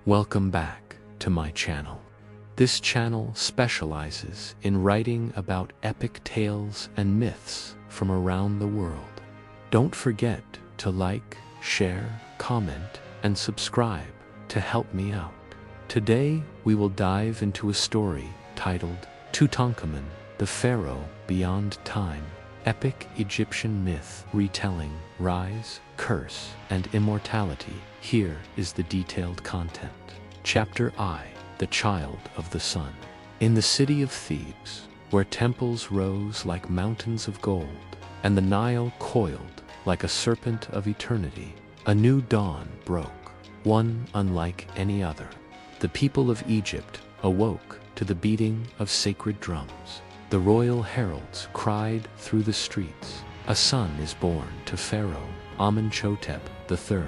Welcome back to my channel. This channel specializes in writing about epic tales and myths from around the world. Don't forget to like, share, comment, and subscribe to help me out. Today, we will dive into a story titled Tutankhamun, the Pharaoh Beyond Time, epic Egyptian myth retelling, rise, curse, and immortality. Here is the detailed content. Chapter I, the Child of the Sun. In the city of Thebes, where temples rose like mountains of gold, and the Nile coiled like a serpent of eternity, a new dawn broke, one unlike any other. The people of Egypt awoke to the beating of sacred drums. The royal heralds cried through the streets, "A son is born to Pharaoh, Amun III.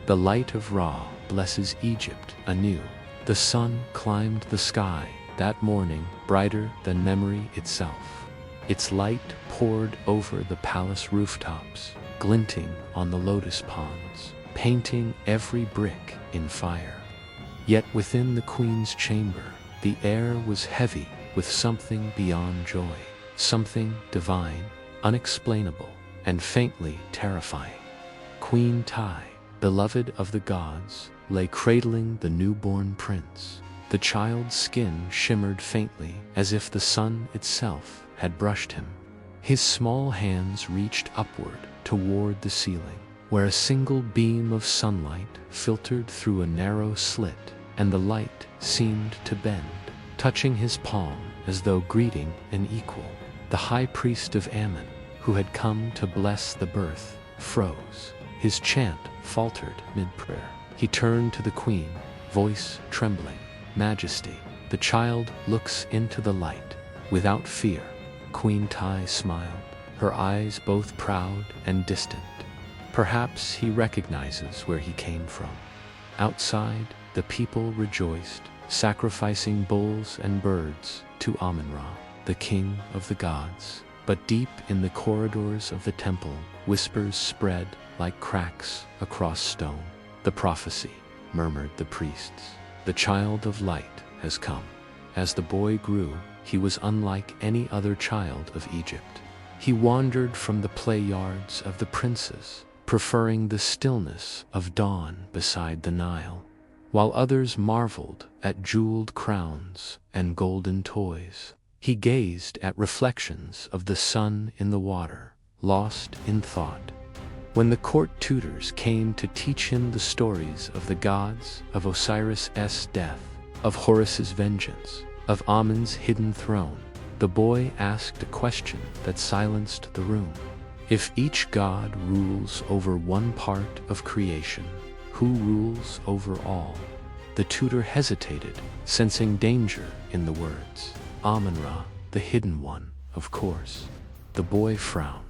The light of Ra blesses Egypt anew." The sun climbed the sky that morning, brighter than memory itself. Its light poured over the palace rooftops, glinting on the lotus ponds, painting every brick in fire. Yet within the queen's chamber, the air was heavy with something beyond joy, something divine, unexplainable, and faintly terrifying. Queen Tai, beloved of the gods, lay cradling the newborn prince. The child's skin shimmered faintly as if the sun itself had brushed him. His small hands reached upward toward the ceiling, where a single beam of sunlight filtered through a narrow slit, and the light seemed to bend, touching his palm as though greeting an equal. The high priest of Amun, who had come to bless the birth, froze. His chant faltered mid-prayer. He turned to the queen, voice trembling. "Majesty, the child looks into the light, without fear." Queen Tai smiled, her eyes both proud and distant. Perhaps he recognizes where he came from. Outside, the people rejoiced, sacrificing bulls and birds to Amun-Ra, the king of the gods. But deep in the corridors of the temple, whispers spread like cracks across stone. "The prophecy," murmured the priests. "The child of light has come." As the boy grew, he was unlike any other child of Egypt. He wandered from the play yards of the princes, preferring the stillness of dawn beside the Nile, while others marveled at jeweled crowns and golden toys. He gazed at reflections of the sun in the water, lost in thought. When the court tutors came to teach him the stories of the gods, of Osiris' death, of Horus's vengeance, of Amun's hidden throne, the boy asked a question that silenced the room. If each god rules over one part of creation, who rules over all? The tutor hesitated, sensing danger in the words. Amun-Ra, the hidden one, of course. The boy frowned.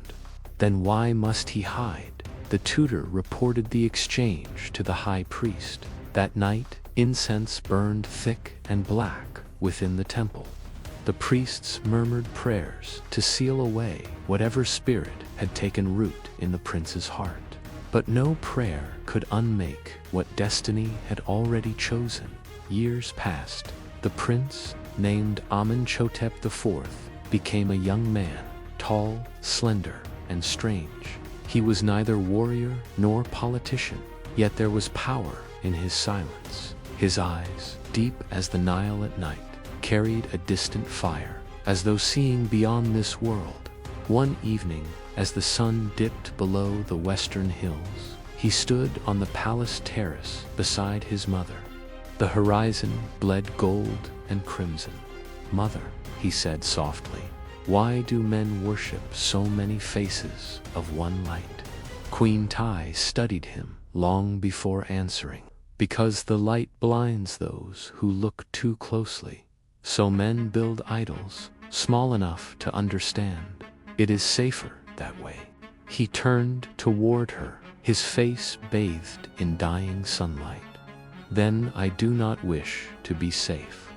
Then why must he hide? The tutor reported the exchange to the high priest. That night, incense burned thick and black within the temple. The priests murmured prayers to seal away whatever spirit had taken root in the prince's heart. But no prayer could unmake what destiny had already chosen. Years passed. The prince, named Amenhotep IV, became a young man, tall, slender, and strange. He was neither warrior nor politician, yet there was power in his silence. His eyes, deep as the Nile at night, carried a distant fire, as though seeing beyond this world. One evening, as the sun dipped below the western hills, he stood on the palace terrace beside his mother. The horizon bled gold and crimson. "Mother," he said softly, "why do men worship so many faces of one light?" Queen Tai studied him long before answering. "Because the light blinds those who look too closely. So men build idols, small enough to understand. It is safer that way." He turned toward her, his face bathed in dying sunlight. "Then I do not wish to be safe."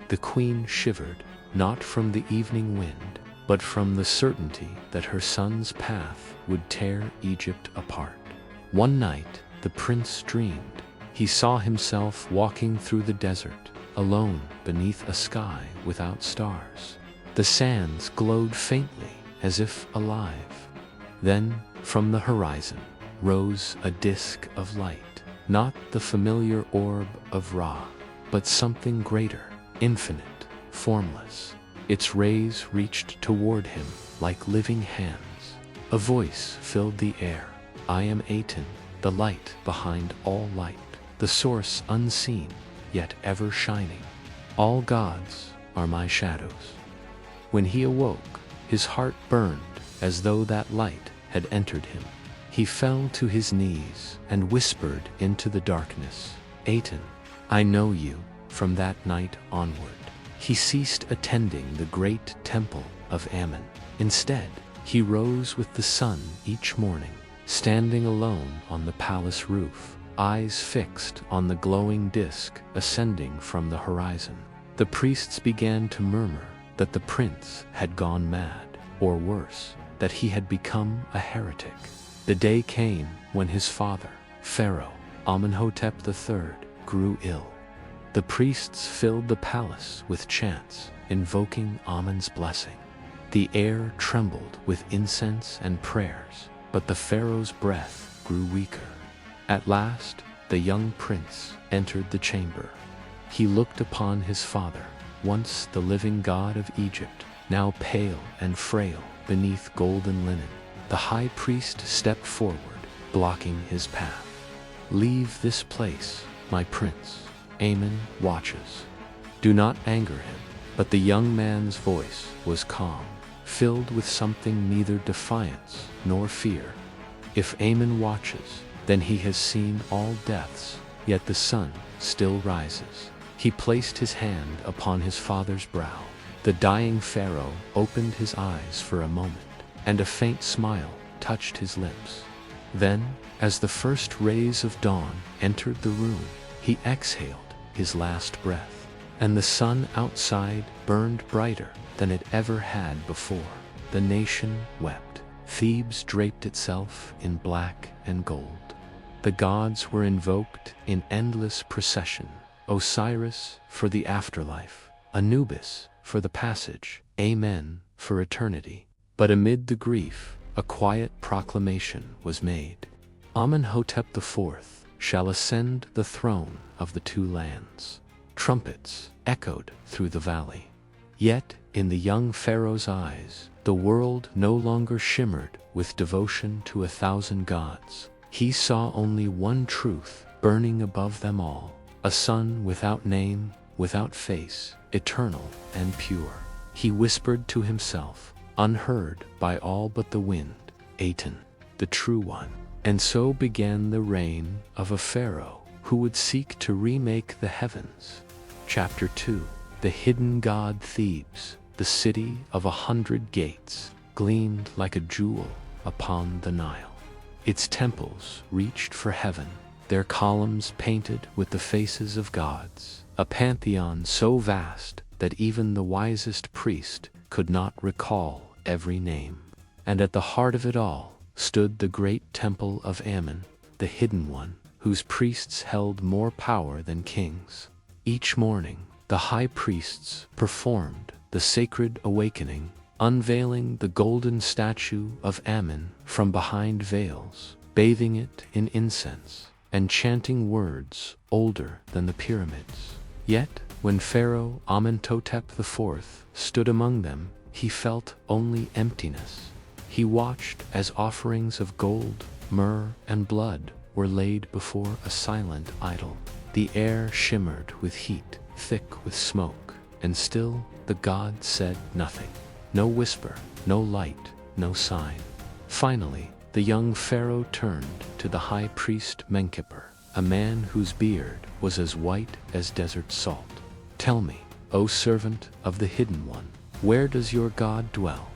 The queen shivered, not from the evening wind, but from the certainty that her son's path would tear Egypt apart. One night, the prince dreamed. He saw himself walking through the desert, alone beneath a sky without stars. The sands glowed faintly, as if alive. Then, from the horizon, rose a disk of light, not the familiar orb of Ra, but something greater, infinite, formless. Its rays reached toward him like living hands. A voice filled the air. I am Aten, the light behind all light, the source unseen, yet ever shining. All gods are my shadows. When he awoke, his heart burned as though that light had entered him. He fell to his knees and whispered into the darkness, Aten, I know you. From that night onward, he ceased attending the great temple of Amun. Instead, he rose with the sun each morning, standing alone on the palace roof, eyes fixed on the glowing disk ascending from the horizon. The priests began to murmur that the prince had gone mad, or worse, that he had become a heretic. The day came when his father, Pharaoh, Amenhotep III, grew ill. The priests filled the palace with chants, invoking Amun's blessing. The air trembled with incense and prayers, but the pharaoh's breath grew weaker. At last, the young prince entered the chamber. He looked upon his father, once the living god of Egypt, now pale and frail beneath golden linen. The high priest stepped forward, blocking his path. Leave this place, my prince. Amun watches. Do not anger him. But the young man's voice was calm, filled with something neither defiance nor fear. If Amun watches, then he has seen all deaths, yet the sun still rises. He placed his hand upon his father's brow. The dying pharaoh opened his eyes for a moment, and a faint smile touched his lips. Then, as the first rays of dawn entered the room, he exhaled his last breath, and the sun outside burned brighter than it ever had before. The nation wept. Thebes draped itself in black and gold. The gods were invoked in endless procession. Osiris for the afterlife, Anubis for the passage, Amen for eternity. But amid the grief, a quiet proclamation was made. Amenhotep IV shall ascend the throne of the two lands. Trumpets echoed through the valley. Yet, in the young pharaoh's eyes, the world no longer shimmered with devotion to 1,000 gods. He saw only one truth burning above them all, a sun without name, without face, eternal and pure. He whispered to himself, unheard by all but the wind, Aten, the true one. And so began the reign of a pharaoh who would seek to remake the heavens. Chapter 2. The hidden god Thebes, the city of 100 gates, gleamed like a jewel upon the Nile. Its temples reached for heaven, their columns painted with the faces of gods, a pantheon so vast that even the wisest priest could not recall every name. And at the heart of it all stood the great temple of Amun, the hidden one, whose priests held more power than kings. Each morning, the high priests performed the sacred awakening, unveiling the golden statue of Amun from behind veils, bathing it in incense, and chanting words older than the pyramids. Yet, when Pharaoh Amenhotep IV stood among them, he felt only emptiness. He watched as offerings of gold, myrrh, and blood were laid before a silent idol. The air shimmered with heat, thick with smoke, and still the god said nothing. No whisper, no light, no sign. Finally, the young pharaoh turned to the high priest Menkaper, a man whose beard was as white as desert salt. Tell me, O servant of the hidden one, where does your god dwell?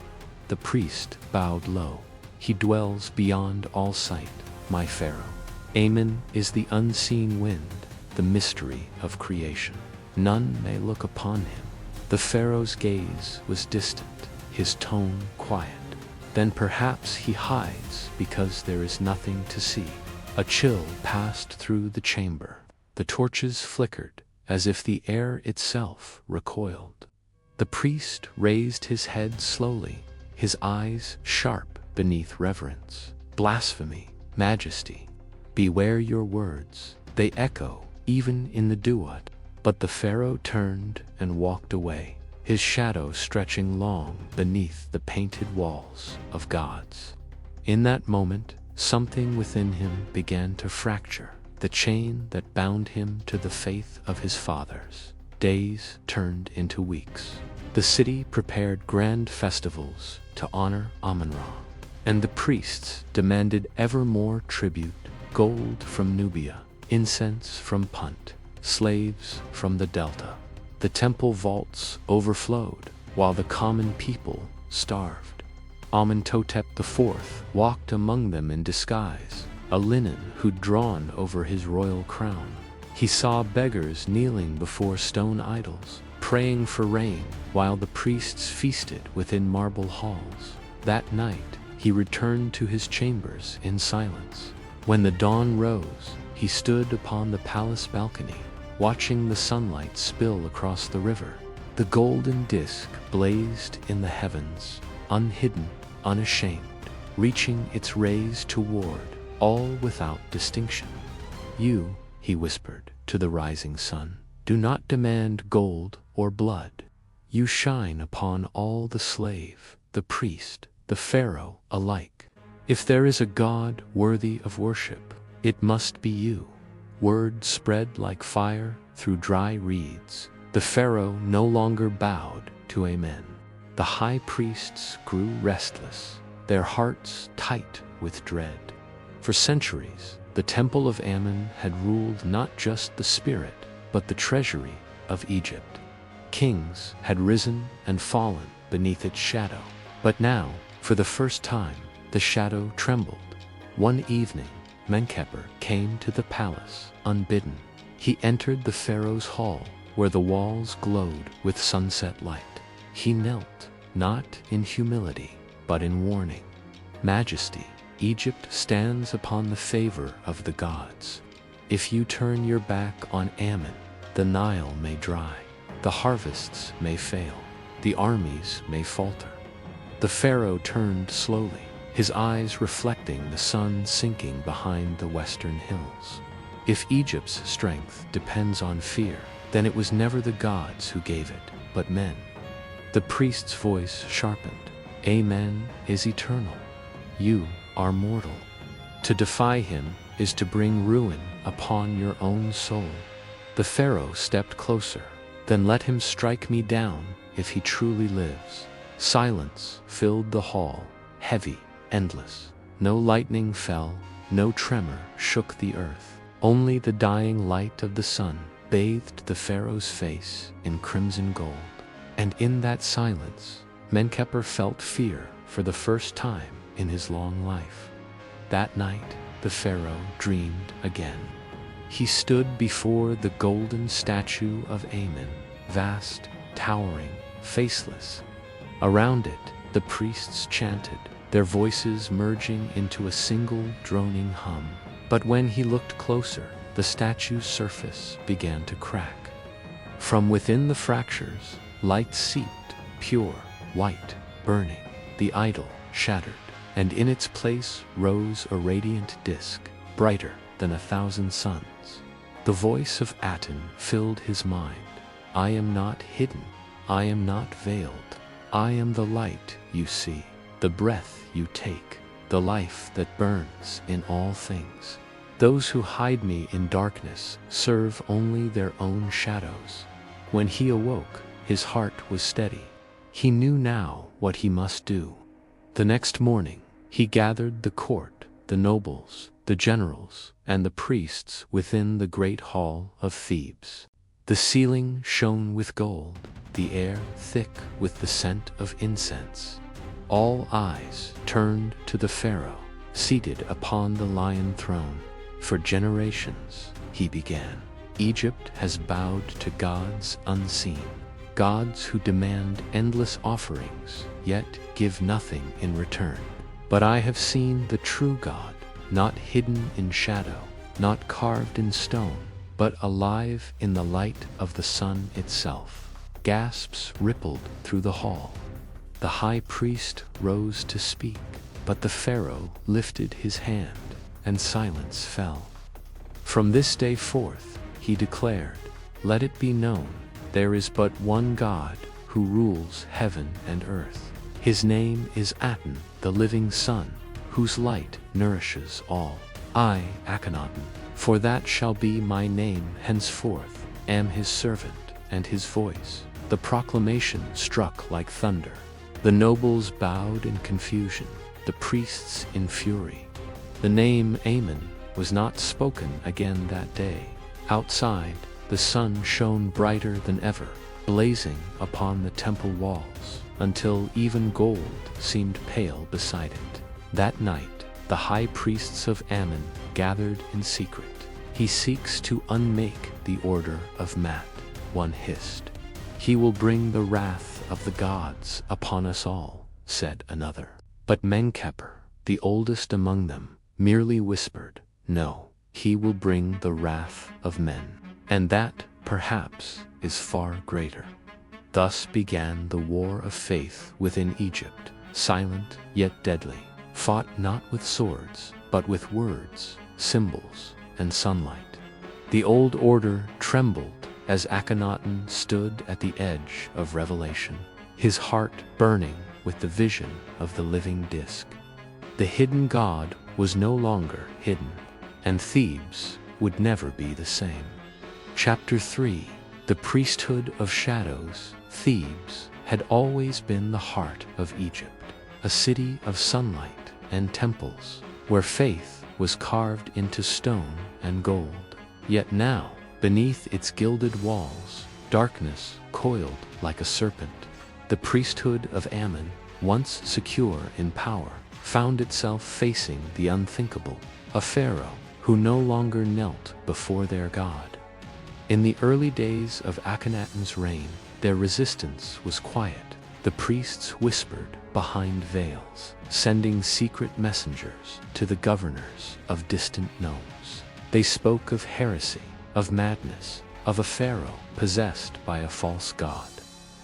The priest bowed low. He dwells beyond all sight, my pharaoh. Amun is the unseen wind, the mystery of creation. None may look upon him. The pharaoh's gaze was distant, his tone quiet. Then perhaps he hides because there is nothing to see. A chill passed through the chamber. The torches flickered, as if the air itself recoiled. The priest raised his head slowly, his eyes sharp beneath reverence. Blasphemy, majesty, beware your words, they echo even in the duat. But the pharaoh turned and walked away, his shadow stretching long beneath the painted walls of gods. In that moment, something within him began to fracture, the chain that bound him to the faith of his fathers. Days turned into weeks. The city prepared grand festivals to honor Amun-Ra, and the priests demanded ever more tribute: gold from Nubia, incense from Punt, slaves from the Delta. The temple vaults overflowed, while the common people starved. Amenhotep IV walked among them in disguise, a linen hood drawn over his royal crown. He saw beggars kneeling before stone idols, praying for rain, while the priests feasted within marble halls. That night, he returned to his chambers in silence. When the dawn rose, he stood upon the palace balcony, watching the sunlight spill across the river. The golden disk blazed in the heavens, unhidden, unashamed, reaching its rays toward all without distinction. You, he whispered to the rising sun, do not demand gold or blood. You shine upon all, the slave, the priest, the pharaoh alike. If there is a God worthy of worship, it must be you. Word spread like fire through dry reeds. The pharaoh no longer bowed to Amen. The high priests grew restless, their hearts tight with dread. For centuries, the temple of Amun had ruled not just the spirit, but the treasury of Egypt. Kings had risen and fallen beneath its shadow. But now, for the first time, the shadow trembled. One evening, Menkaper came to the palace, unbidden. He entered the pharaoh's hall, where the walls glowed with sunset light. He knelt, not in humility, but in warning. Majesty, Egypt stands upon the favor of the gods. If you turn your back on Amun, the Nile may dry, the harvests may fail, the armies may falter. The pharaoh turned slowly, his eyes reflecting the sun sinking behind the western hills. If Egypt's strength depends on fear, then it was never the gods who gave it, but men. The priest's voice sharpened. Amen is eternal. You are mortal. To defy him is to bring ruin upon your own soul. The pharaoh stepped closer. Then let him strike me down if he truly lives. Silence filled the hall, heavy, endless. No lightning fell, no tremor shook the earth. Only the dying light of the sun bathed the pharaoh's face in crimson gold. And in that silence, Menkaper felt fear for the first time in his long life. That night, the pharaoh dreamed again. He stood before the golden statue of Amun, vast, towering, faceless. Around it, the priests chanted, their voices merging into a single droning hum. But when he looked closer, the statue's surface began to crack. From within the fractures, light seeped, pure, white, burning. The idol shattered, and in its place rose a radiant disk, brighter than 1,000 suns. The voice of Aten filled his mind. I am not hidden, I am not veiled. I am the light you see, the breath you take, the life that burns in all things. Those who hide me in darkness serve only their own shadows. When he awoke, his heart was steady. He knew now what he must do. The next morning, he gathered the court, the nobles, the generals, and the priests within the great hall of Thebes. The ceiling shone with gold, the air thick with the scent of incense. All eyes turned to the pharaoh, seated upon the lion throne. For generations, he began, Egypt has bowed to gods unseen, gods who demand endless offerings, yet give nothing in return. But I have seen the true God, not hidden in shadow, not carved in stone, but but alive in the light of the sun itself. Gasps rippled through the hall. The high priest rose to speak, but the Pharaoh lifted his hand, and silence fell. From this day forth, he declared, let it be known, there is but one God who rules heaven and earth. His name is Aten, the living sun, whose light nourishes all. I, Akhenaten, for that shall be my name henceforth, am his servant and his voice. The proclamation struck like thunder. The nobles bowed in confusion, the priests in fury. The name Amun was not spoken again that day. Outside, the sun shone brighter than ever, blazing upon the temple walls, until even gold seemed pale beside it. That night, the high priests of Amun gathered in secret. He seeks to unmake the order of Mat, one hissed. He will bring the wrath of the gods upon us all, said another. But Menkaper, the oldest among them, merely whispered, no, he will bring the wrath of men. And that, perhaps, is far greater. Thus began the war of faith within Egypt, silent yet deadly, fought not with swords, but with words, symbols, and sunlight. The old order trembled as Akhenaten stood at the edge of revelation, his heart burning with the vision of the living disk. The hidden god was no longer hidden, and Thebes would never be the same. Chapter 3. The Priesthood of Shadows. Thebes had always been the heart of Egypt, a city of sunlight and temples, where faith was carved into stone and gold. Yet now, beneath its gilded walls, darkness coiled like a serpent. The priesthood of Amun, once secure in power, found itself facing the unthinkable, a pharaoh who no longer knelt before their god. In the early days of Akhenaten's reign, their resistance was quiet. The priests whispered behind veils, sending secret messengers to the governors of distant nomes. They spoke of heresy, of madness, of a pharaoh possessed by a false god.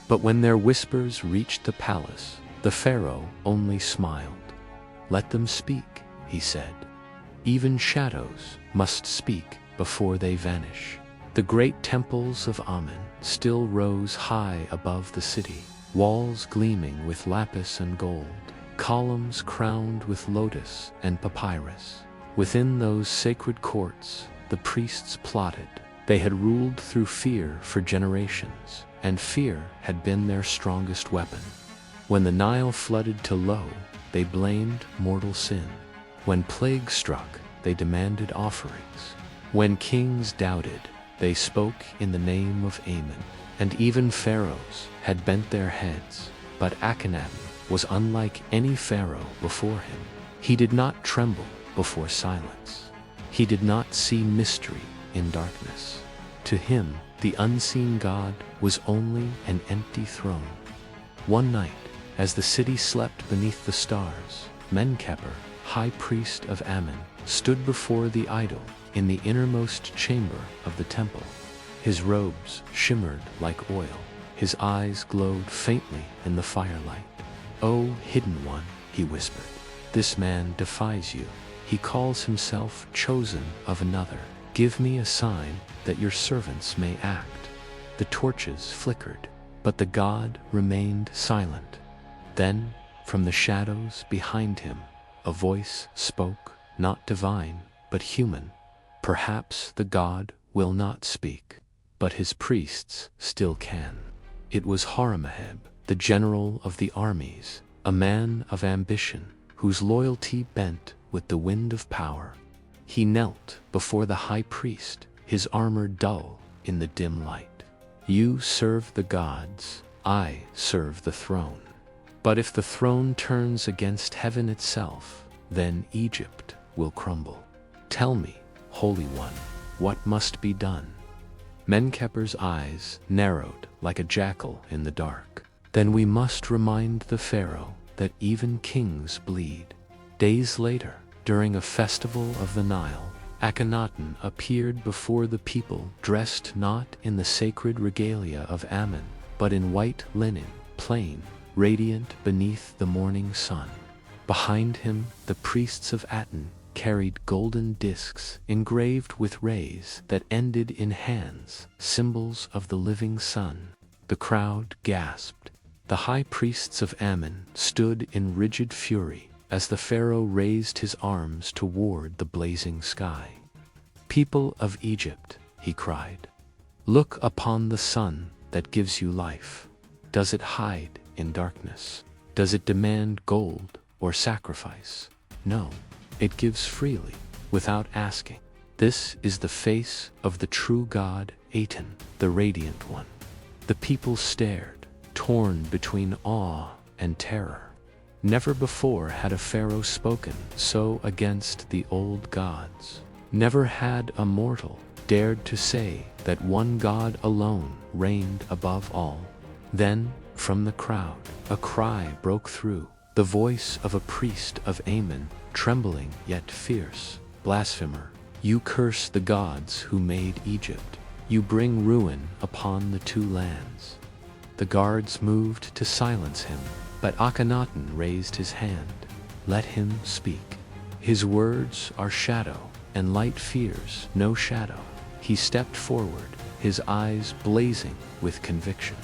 But when their whispers reached the palace, the pharaoh only smiled. Let them speak, he said. Even shadows must speak before they vanish. The great temples of Amun still rose high above the city, walls gleaming with lapis and gold, columns crowned with lotus and papyrus. Within those sacred courts, the priests plotted. They had ruled through fear for generations, and fear had been their strongest weapon. When the Nile flooded to low, they blamed mortal sin. When plague struck, they demanded offerings. When kings doubted, they spoke in the name of Amun, and even pharaohs had bent their heads. But Akhenaten was unlike any pharaoh before him. He did not tremble before silence. He did not see mystery in darkness. To him, the unseen god was only an empty throne. One night, as the city slept beneath the stars, Menkaper, high priest of Amun, stood before the idol in the innermost chamber of the temple. His robes shimmered like oil. His eyes glowed faintly in the firelight. "O hidden one," he whispered, "this man defies you. He calls himself chosen of another. Give me a sign that your servants may act." The torches flickered, but the god remained silent. Then, from the shadows behind him, a voice spoke, not divine, but human. Perhaps the god will not speak, but his priests still can. It was Horemheb, the general of the armies, a man of ambition, whose loyalty bent with the wind of power. He knelt before the high priest, his armor dull in the dim light. "You serve the gods, I serve the throne. But if the throne turns against heaven itself, then Egypt will crumble. Tell me, Holy One, what must be done?" Menkaper's eyes narrowed like a jackal in the dark. "Then we must remind the pharaoh that even kings bleed." Days later, during a festival of the Nile, Akhenaten appeared before the people dressed not in the sacred regalia of Amun, but in white linen, plain, radiant beneath the morning sun. Behind him, the priests of Aten carried golden discs engraved with rays that ended in hands, symbols of the living sun. The crowd gasped. The high priests of Amun stood in rigid fury as the pharaoh raised his arms toward the blazing sky. "People of Egypt," he cried, "look upon the sun that gives you life. Does it hide in darkness? Does it demand gold or sacrifice? No, it gives freely, without asking. This is the face of the true God, Aten, the Radiant One." The people stared, torn between awe and terror. Never before had a pharaoh spoken so against the old gods. Never had a mortal dared to say that one God alone reigned above all. Then, from the crowd, a cry broke through, the voice of a priest of Amun, trembling yet fierce. "Blasphemer, you curse the gods who made Egypt. You bring ruin upon the two lands." The guards moved to silence him, but Akhenaten raised his hand. "Let him speak. His words are shadow, and light fears no shadow." He stepped forward, his eyes blazing with conviction.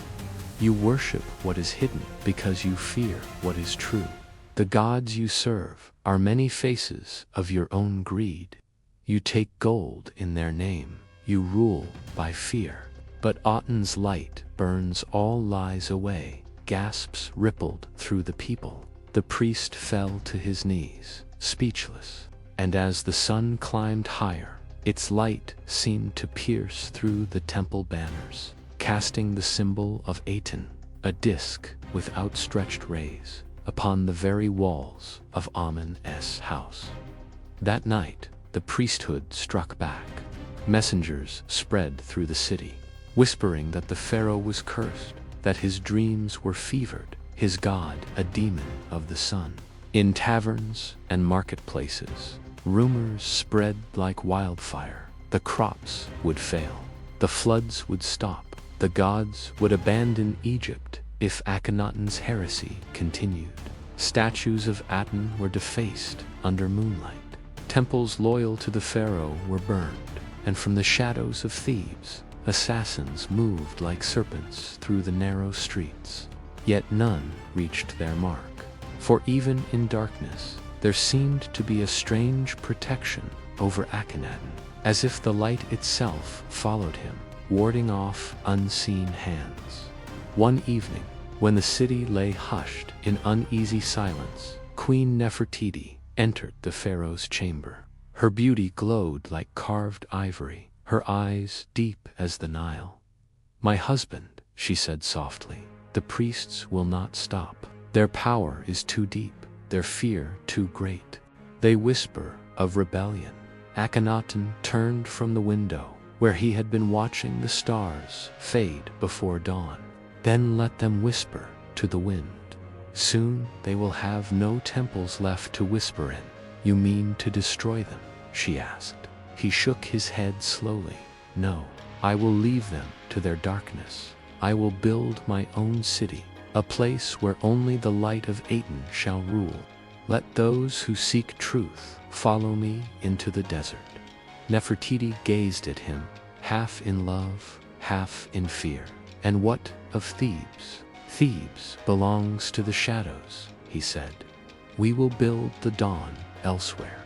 "You worship what is hidden because you fear what is true. The gods you serve are many faces of your own greed. You take gold in their name, you rule by fear. But Aten's light burns all lies away." Gasps rippled through the people. The priest fell to his knees, speechless. And as the sun climbed higher, its light seemed to pierce through the temple banners, casting the symbol of Aten, a disk with outstretched rays, upon the very walls of Amun's house. That night, the priesthood struck back. Messengers spread through the city, whispering that the pharaoh was cursed, that his dreams were fevered, his god a demon of the sun. In taverns and marketplaces, rumors spread like wildfire. The crops would fail, the floods would stop, the gods would abandon Egypt if Akhenaten's heresy continued. Statues of Aten were defaced under moonlight. Temples loyal to the pharaoh were burned, and from the shadows of Thebes, assassins moved like serpents through the narrow streets. Yet none reached their mark, for even in darkness, there seemed to be a strange protection over Akhenaten, as if the light itself followed him, warding off unseen hands. One evening, when the city lay hushed in uneasy silence, Queen Nefertiti entered the pharaoh's chamber. Her beauty glowed like carved ivory, her eyes deep as the Nile. "My husband," she said softly, "the priests will not stop. Their power is too deep, their fear too great. They whisper of rebellion." Akhenaten turned from the window, where he had been watching the stars fade before dawn. "Then let them whisper to the wind. Soon they will have no temples left to whisper in." "You mean to destroy them?" she asked. He shook his head slowly. "No, I will leave them to their darkness. I will build my own city, a place where only the light of Aten shall rule. Let those who seek truth follow me into the desert." Nefertiti gazed at him, half in love, half in fear. "And what of Thebes?" "Thebes belongs to the shadows," he said. "We will build the dawn elsewhere."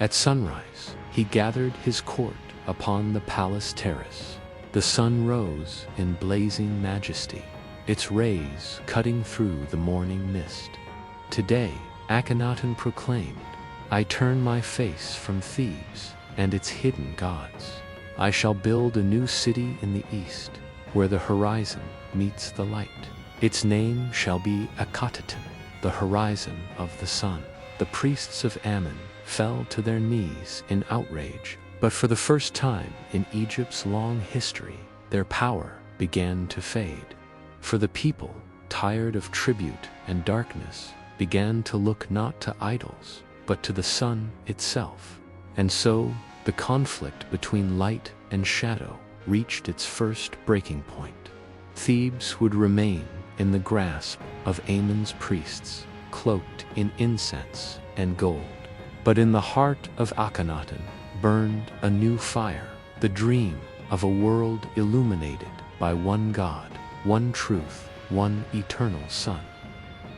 At sunrise, he gathered his court upon the palace terrace. The sun rose in blazing majesty, its rays cutting through the morning mist. "Today," Akhenaten proclaimed, "I turn my face from Thebes and its hidden gods. I shall build a new city in the east, where the horizon meets the light. Its name shall be Akhenaten, the horizon of the sun." The priests of Amun fell to their knees in outrage, but for the first time in Egypt's long history, their power began to fade. For the people, tired of tribute and darkness, began to look not to idols, but to the sun itself. And so, the conflict between light and shadow reached its first breaking point. Thebes would remain in the grasp of Amun's priests, cloaked in incense and gold. But in the heart of Akhenaten burned a new fire, the dream of a world illuminated by one God, one truth, one eternal sun.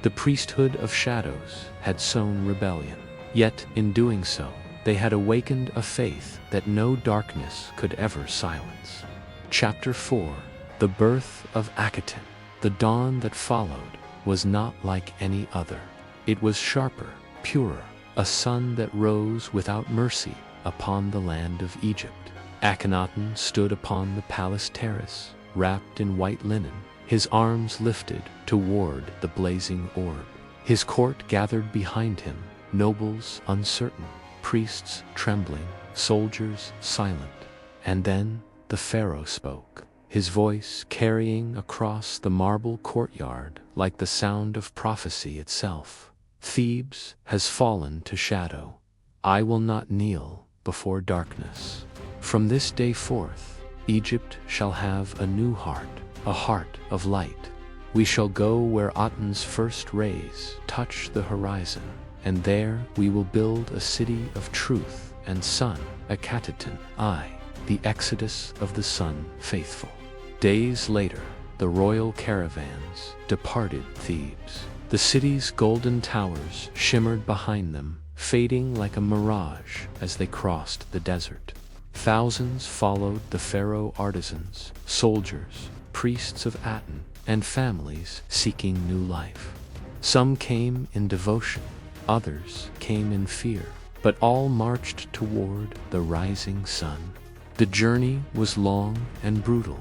The priesthood of shadows had sown rebellion, yet in doing so, they had awakened a faith that no darkness could ever silence. Chapter 4: The Birth of Akhenaten. The dawn that followed was not like any other. It was sharper, purer, a sun that rose without mercy upon the land of Egypt. Akhenaten stood upon the palace terrace, wrapped in white linen, his arms lifted toward the blazing orb. His court gathered behind him, nobles uncertain, priests trembling, soldiers silent. And then the Pharaoh spoke, his voice carrying across the marble courtyard like the sound of prophecy itself. Thebes has fallen to shadow. I will not kneel before darkness. From this day forth, Egypt shall have a new heart, a heart of light. We shall go where Aten's first rays touch the horizon, and there we will build a city of truth and sun, Akhenaten, the exodus of the sun faithful. Days later, the royal caravans departed Thebes. The city's golden towers shimmered behind them, fading like a mirage as they crossed the desert. Thousands followed the pharaoh artisans, soldiers, priests of Aten, and families seeking new life. Some came in devotion, others came in fear, but all marched toward the rising sun. The journey was long and brutal.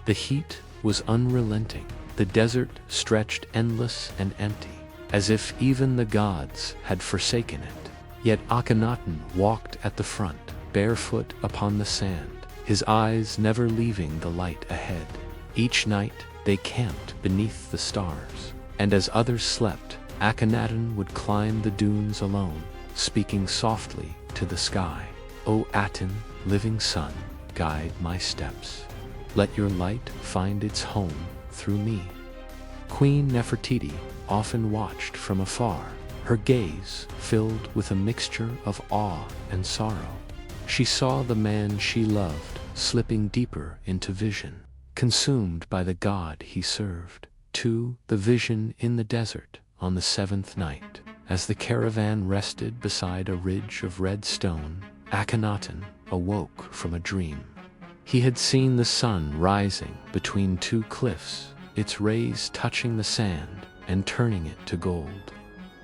The heat was unrelenting. The desert stretched endless and empty, as if even the gods had forsaken it. Yet Akhenaten walked at the front, barefoot upon the sand, his eyes never leaving the light ahead. Each night they camped beneath the stars, and as others slept, Akhenaten would climb the dunes alone, speaking softly to the sky. O Aten, living sun, guide my steps. Let your light find its home through me. Queen Nefertiti often watched from afar, her gaze filled with a mixture of awe and sorrow. She saw the man she loved slipping deeper into vision, consumed by the god he served. To the vision in the desert on the seventh night, as the caravan rested beside a ridge of red stone, Akhenaten awoke from a dream. He had seen the sun rising between two cliffs, its rays touching the sand and turning it to gold.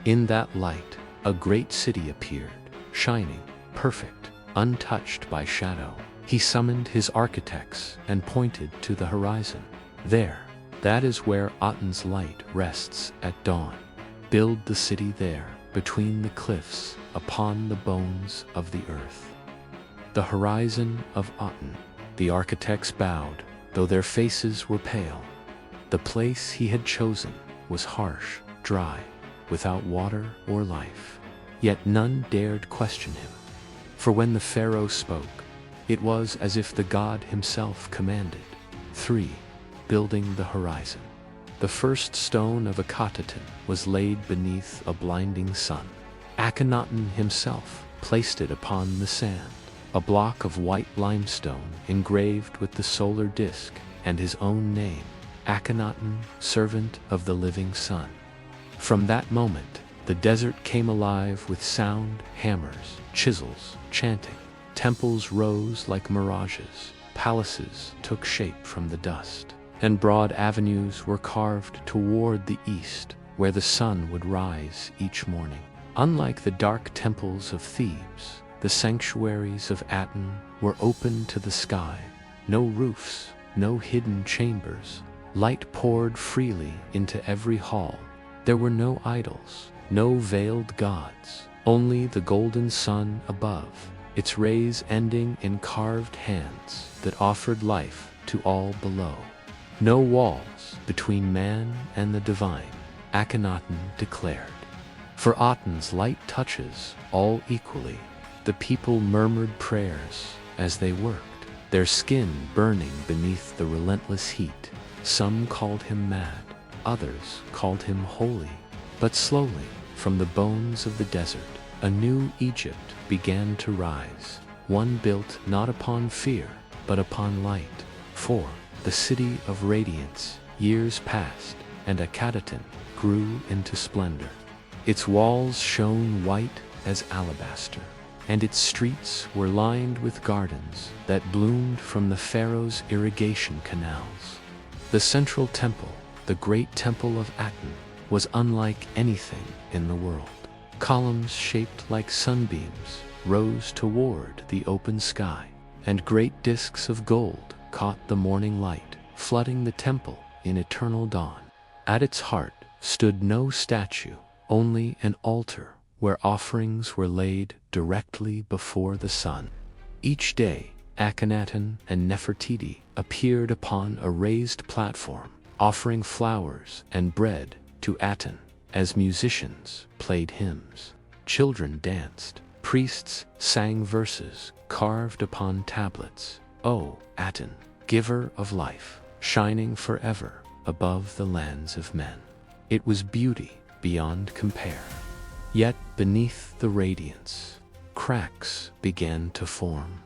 In that light, a great city appeared, shining, perfect, untouched by shadow. He summoned his architects and pointed to the horizon. There, that is where Aten's light rests at dawn. Build the city there, between the cliffs, upon the bones of the earth. The horizon of Aten. The architects bowed, though their faces were pale. The place he had chosen was harsh, dry, without water or life. Yet none dared question him. For when the Pharaoh spoke, it was as if the god himself commanded. 3. Building the horizon. The first stone of Akhenaten was laid beneath a blinding sun. Akhenaten himself placed it upon the sand, a block of white limestone engraved with the solar disk and his own name, Akhenaten, servant of the living sun. From that moment, the desert came alive with sound, hammers, chisels, chanting. Temples rose like mirages, palaces took shape from the dust, and broad avenues were carved toward the east, where the sun would rise each morning. Unlike the dark temples of Thebes, the sanctuaries of Aten were open to the sky. No roofs, no hidden chambers. Light poured freely into every hall. There were no idols, no veiled gods, only the golden sun above, its rays ending in carved hands that offered life to all below. No walls between man and the divine, Akhenaten declared. For Aten's light touches all equally. The people murmured prayers as they worked, their skin burning beneath the relentless heat. Some called him mad, others called him holy. But slowly, from the bones of the desert, a new Egypt began to rise, one built not upon fear, but upon light. For the city of radiance, years passed, and Akhenaten grew into splendor. Its walls shone white as alabaster, and its streets were lined with gardens that bloomed from the Pharaoh's irrigation canals. The central temple, the great temple of Amun, was unlike anything in the world. Columns shaped like sunbeams rose toward the open sky, and great discs of gold caught the morning light, flooding the temple in eternal dawn. At its heart stood no statue, only an altar where offerings were laid directly before the sun. Each day, Akhenaten and Nefertiti appeared upon a raised platform, offering flowers and bread to Aten. As musicians played hymns, children danced, priests sang verses carved upon tablets. O Aten, giver of life, shining forever above the lands of men. It was beauty beyond compare. Yet beneath the radiance, cracks began to form.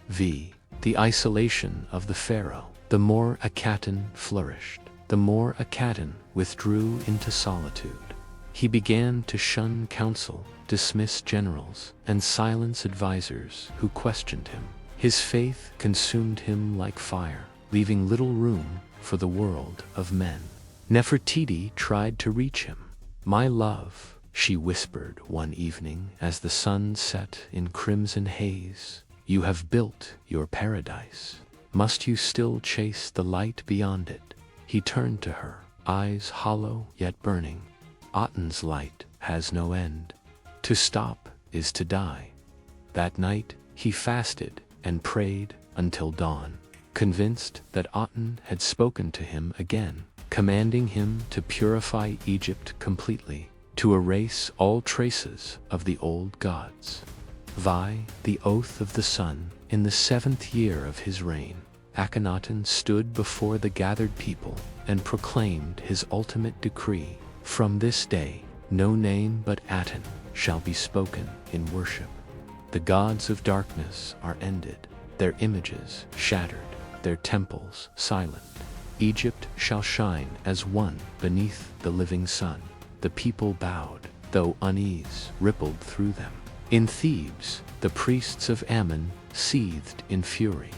The isolation of the pharaoh. The more Akhenaten flourished, the more Akhenaten withdrew into solitude. He began to shun counsel, dismiss generals, and silence advisors who questioned him. His faith consumed him like fire, leaving little room for the world of men. Nefertiti tried to reach him. "My love," she whispered one evening as the sun set in crimson haze, "you have built your paradise. Must you still chase the light beyond it?" He turned to her, eyes hollow yet burning. "Aten's light has no end. To stop is to die." That night, he fasted and prayed until dawn, convinced that Aten had spoken to him again, commanding him to purify Egypt completely, to erase all traces of the old gods. The oath of the sun. In the 7th year of his reign, Akhenaten stood before the gathered people and proclaimed his ultimate decree. From this day, no name but Aten shall be spoken in worship. The gods of darkness are ended, their images shattered, their temples silent. Egypt shall shine as one beneath the living sun. The people bowed, though unease rippled through them. In Thebes, the priests of Amun seethed in fury.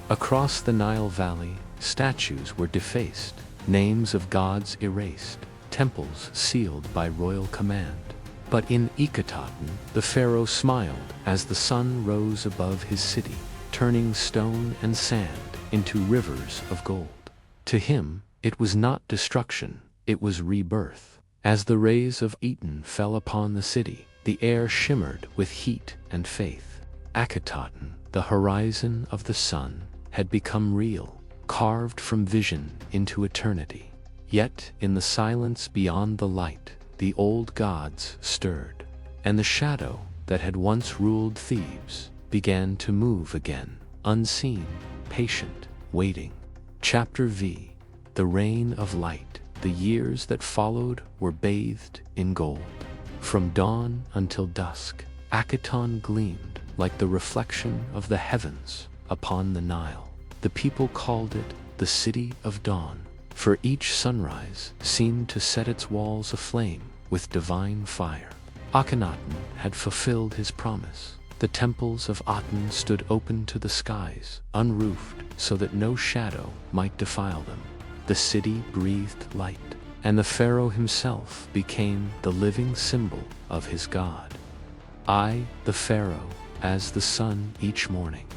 Across the Nile Valley, statues were defaced, names of gods erased, temples sealed by royal command. But in Akhenaten, the pharaoh smiled as the sun rose above his city, turning stone and sand into rivers of gold. To him, it was not destruction, it was rebirth. As the rays of Aten fell upon the city, the air shimmered with heat and faith. Akhenaten, the horizon of the sun, had become real, carved from vision into eternity. Yet, in the silence beyond the light, the old gods stirred, and the shadow that had once ruled Thebes began to move again, unseen, patient, waiting. Chapter V. The Reign of Light. The years that followed were bathed in gold. From dawn until dusk, Akhenaten gleamed like the reflection of the heavens upon the Nile. The people called it the City of Dawn, for each sunrise seemed to set its walls aflame with divine fire. Akhenaten had fulfilled his promise. The temples of Aten stood open to the skies, unroofed, so that no shadow might defile them. The city breathed light, and the pharaoh himself became the living symbol of his god. I, the pharaoh, as the sun each morning.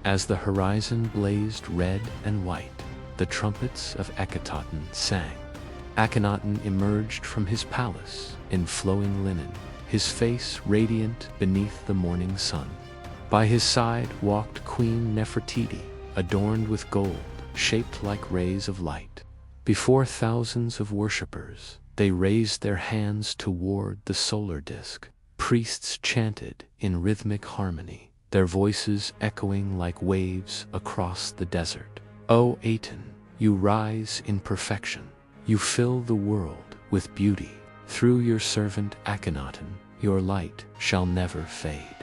As the horizon blazed red and white, the trumpets of Akhenaten sang. Akhenaten emerged from his palace in flowing linen, his face radiant beneath the morning sun. By his side walked Queen Nefertiti, adorned with gold, shaped like rays of light. Before thousands of worshippers, they raised their hands toward the solar disk. Priests chanted in rhythmic harmony, their voices echoing like waves across the desert. O Aten, you rise in perfection. You fill the world with beauty. Through your servant Akhenaten, your light shall never fade.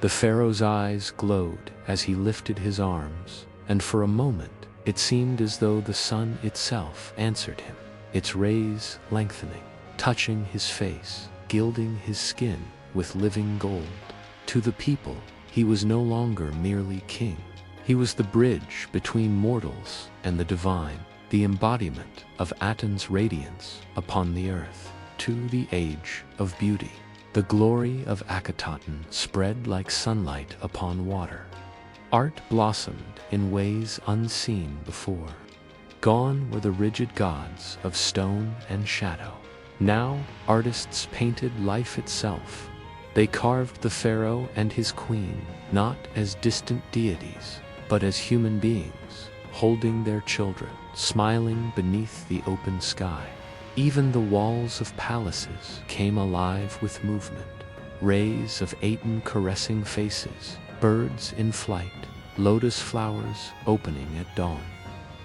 The pharaoh's eyes glowed as he lifted his arms, and for a moment it seemed as though the sun itself answered him, its rays lengthening, touching his face, gilding his skin with living gold. To the people, he was no longer merely king. He was the bridge between mortals and the divine, the embodiment of Aten's radiance upon the earth. To the age of beauty, the glory of Akhenaten spread like sunlight upon water. Art blossomed in ways unseen before. Gone were the rigid gods of stone and shadow. Now artists painted life itself. They carved the pharaoh and his queen not as distant deities, but as human beings, holding their children, smiling beneath the open sky. Even the walls of palaces came alive with movement. Rays of Aten caressing faces, birds in flight, lotus flowers opening at dawn.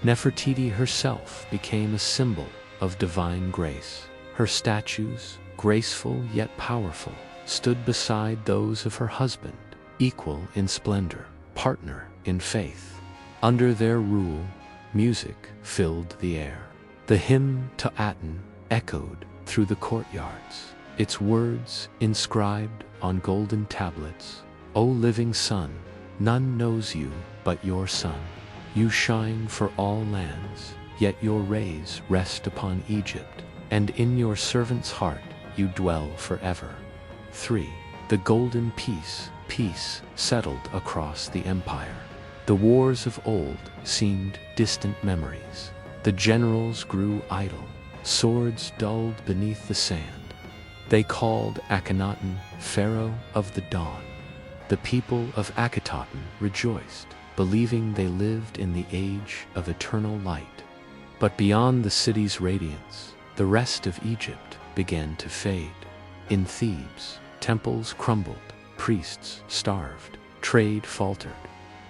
Nefertiti herself became a symbol of divine grace. Her statues, graceful yet powerful, stood beside those of her husband, equal in splendor, partner in faith. Under their rule, music filled the air. The hymn to Aten echoed through the courtyards, its words inscribed on golden tablets. O living sun, none knows you but your sun. You shine for all lands, yet your rays rest upon Egypt, and in your servant's heart you dwell forever. 3. The golden peace settled across the empire. The wars of old seemed distant memories. The generals grew idle, swords dulled beneath the sand. They called Akhenaten Pharaoh of the Dawn. The people of Akhenaten rejoiced, believing they lived in the age of eternal light. But beyond the city's radiance, the rest of Egypt began to fade. In Thebes, temples crumbled, priests starved, trade faltered.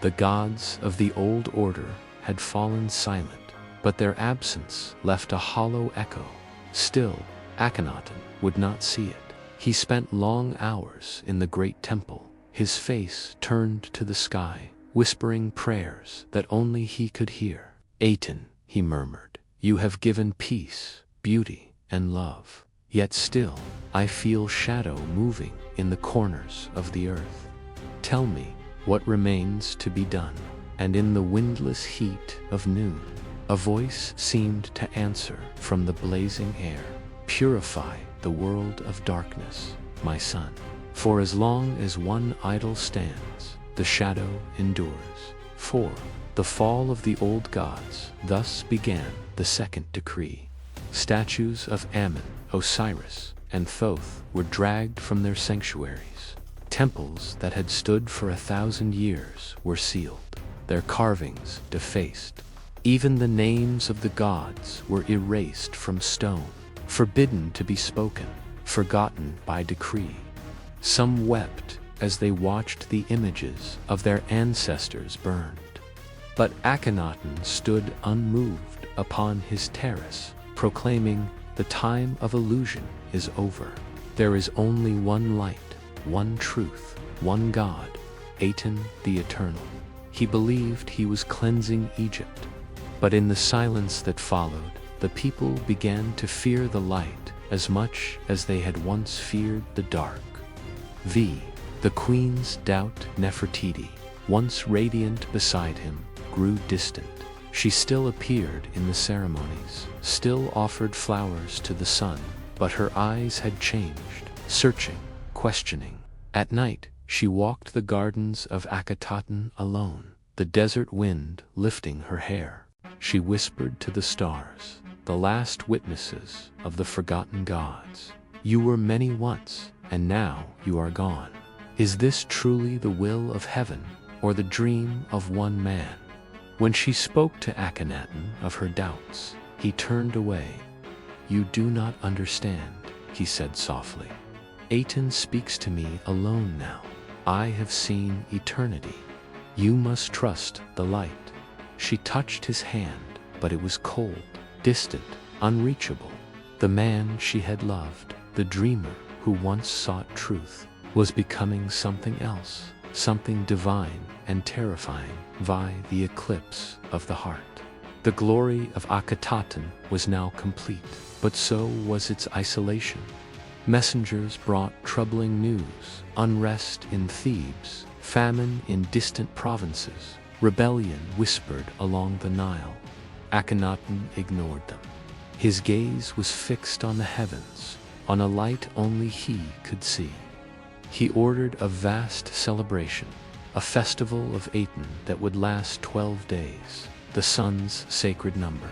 The gods of the old order had fallen silent, but their absence left a hollow echo. Still, Akhenaten would not see it. He spent long hours in the great temple, his face turned to the sky, whispering prayers that only he could hear. Aten, he murmured, you have given peace, beauty, and love. Yet still, I feel shadow moving in the corners of the earth. Tell me what remains to be done. And in the windless heat of noon, a voice seemed to answer from the blazing air. Purify the world of darkness, my son. For as long as one idol stands, the shadow endures. 4. The fall of the old gods. Thus began the second decree. Statues of Amun, Osiris, and Thoth were dragged from their sanctuaries. Temples that had stood for 1,000 years were sealed, their carvings defaced. Even the names of the gods were erased from stone, forbidden to be spoken, forgotten by decree. Some wept as they watched the images of their ancestors burned. But Akhenaten stood unmoved upon his terrace, proclaiming, the time of illusion is over. There is only one light, one truth, one God, Aten the Eternal. He believed he was cleansing Egypt. But in the silence that followed, the people began to fear the light as much as they had once feared the dark. The queen's doubt Nefertiti, once radiant beside him, grew distant. She still appeared in the ceremonies, still offered flowers to the sun, but her eyes had changed, searching, questioning. At night, she walked the gardens of Akhenaten alone, the desert wind lifting her hair. She whispered to the stars, the last witnesses of the forgotten gods. You were many once, and now you are gone. Is this truly the will of heaven, or the dream of one man? When she spoke to Akhenaten of her doubts, he turned away. You do not understand, he said softly. Aten speaks to me alone now. I have seen eternity. You must trust the light. She touched his hand, but it was cold, distant, unreachable. The man she had loved, the dreamer who once sought truth, was becoming something else, something divine and terrifying via the eclipse of the heart. The glory of Akhenaten was now complete, but so was its isolation. Messengers brought troubling news: unrest in Thebes, famine in distant provinces, rebellion whispered along the Nile. Akhenaten ignored them. His gaze was fixed on the heavens, on a light only he could see. He ordered a vast celebration, a festival of Aten that would last 12 days, the sun's sacred number.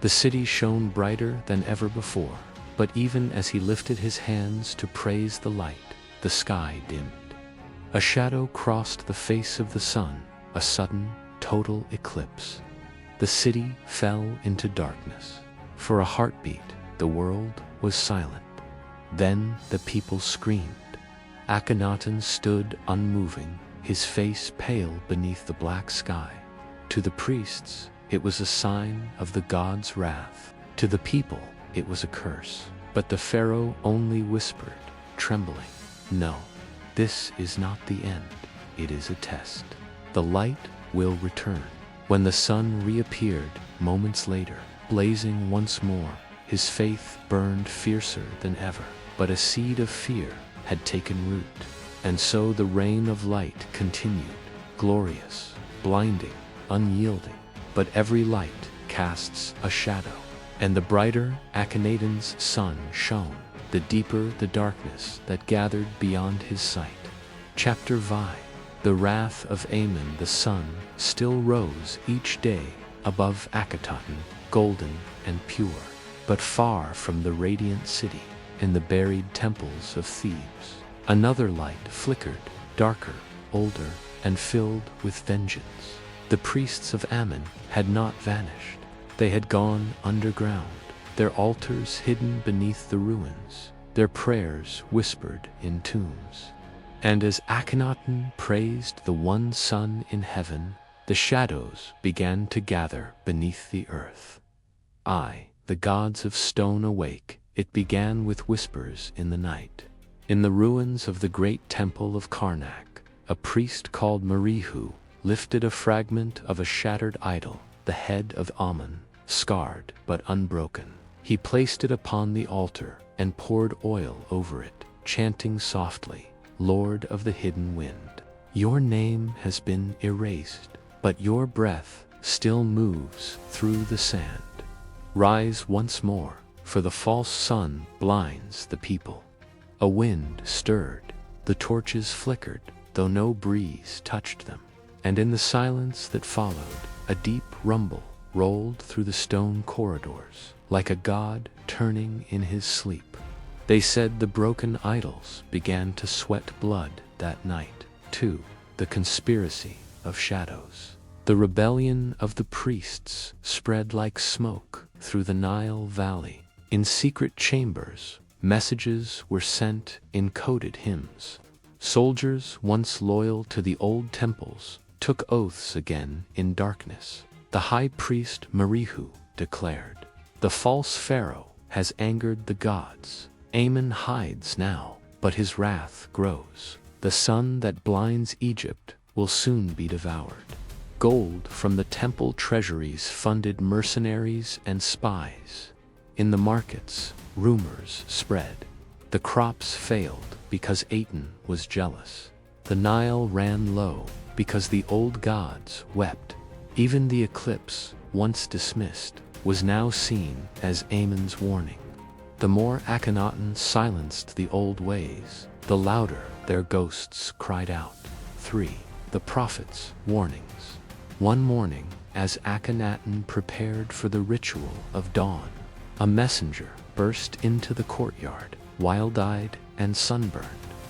The city shone brighter than ever before, but even as he lifted his hands to praise the light, the sky dimmed. A shadow crossed the face of the sun, a sudden, total eclipse. The city fell into darkness. For a heartbeat, the world was silent. Then the people screamed. Akhenaten stood unmoving, his face pale beneath the black sky. To the priests, it was a sign of the god's wrath. To the people, it was a curse. But the Pharaoh only whispered, trembling, "No, this is not the end. It is a test. The light will return." When the sun reappeared moments later, blazing once more, his faith burned fiercer than ever. But a seed of fear had taken root, and so the reign of light continued, glorious, blinding, unyielding. But every light casts a shadow, and the brighter Akhenaten's sun shone, the deeper the darkness that gathered beyond his sight. Chapter V. The wrath of Amun. The sun still rose each day above Akhenaten, golden and pure, but far from the radiant city, in the buried temples of Thebes. Another light flickered, darker, older, and filled with vengeance. The priests of Amun had not vanished. They had gone underground, their altars hidden beneath the ruins, their prayers whispered in tombs. And as Akhenaten praised the one sun in heaven, the shadows began to gather beneath the earth. The gods of stone awake. It began with whispers in the night. In the ruins of the great temple of Karnak, a priest called Marihu lifted a fragment of a shattered idol, the head of Amun, scarred but unbroken. He placed it upon the altar and poured oil over it, chanting softly, "Lord of the hidden wind, your name has been erased, but your breath still moves through the sand. Rise once more, for the false sun blinds the people." A wind stirred, the torches flickered, though no breeze touched them. And in the silence that followed, a deep rumble rolled through the stone corridors, like a god turning in his sleep. They said the broken idols began to sweat blood that night. 2. The conspiracy of shadows. The rebellion of the priests spread like smoke through the Nile Valley. In secret chambers, messages were sent in coded hymns. Soldiers once loyal to the old temples took oaths again in darkness. The high priest Marihu declared, "The false Pharaoh has angered the gods. Amun hides now, but his wrath grows. The sun that blinds Egypt will soon be devoured." Gold from the temple treasuries funded mercenaries and spies. In the markets, rumors spread. The crops failed because Aten was jealous. The Nile ran low because the old gods wept. Even the eclipse, once dismissed, was now seen as Amun's warning. The more Akhenaten silenced the old ways, the louder their ghosts cried out. 3. The prophet's warnings. One morning, as Akhenaten prepared for the ritual of dawn, a messenger burst into the courtyard, wild-eyed and sunburned,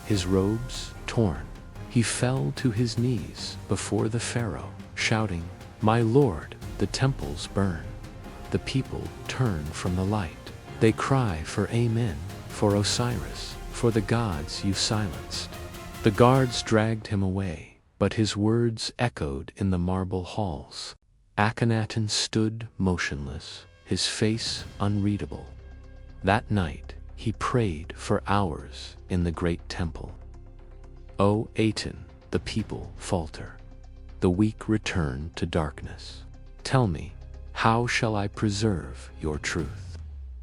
his robes torn. He fell to his knees before the Pharaoh, shouting, "My lord, the temples burn." The people turn from the light. They cry for Amen, for Osiris, for the gods you silenced." The guards dragged him away, but his words echoed in the marble halls. Akhenaten stood motionless, his face unreadable. That night, he prayed for hours in the great temple. "O Aten," the people falter. The weak return to darkness. "Tell me, how shall I preserve your truth?"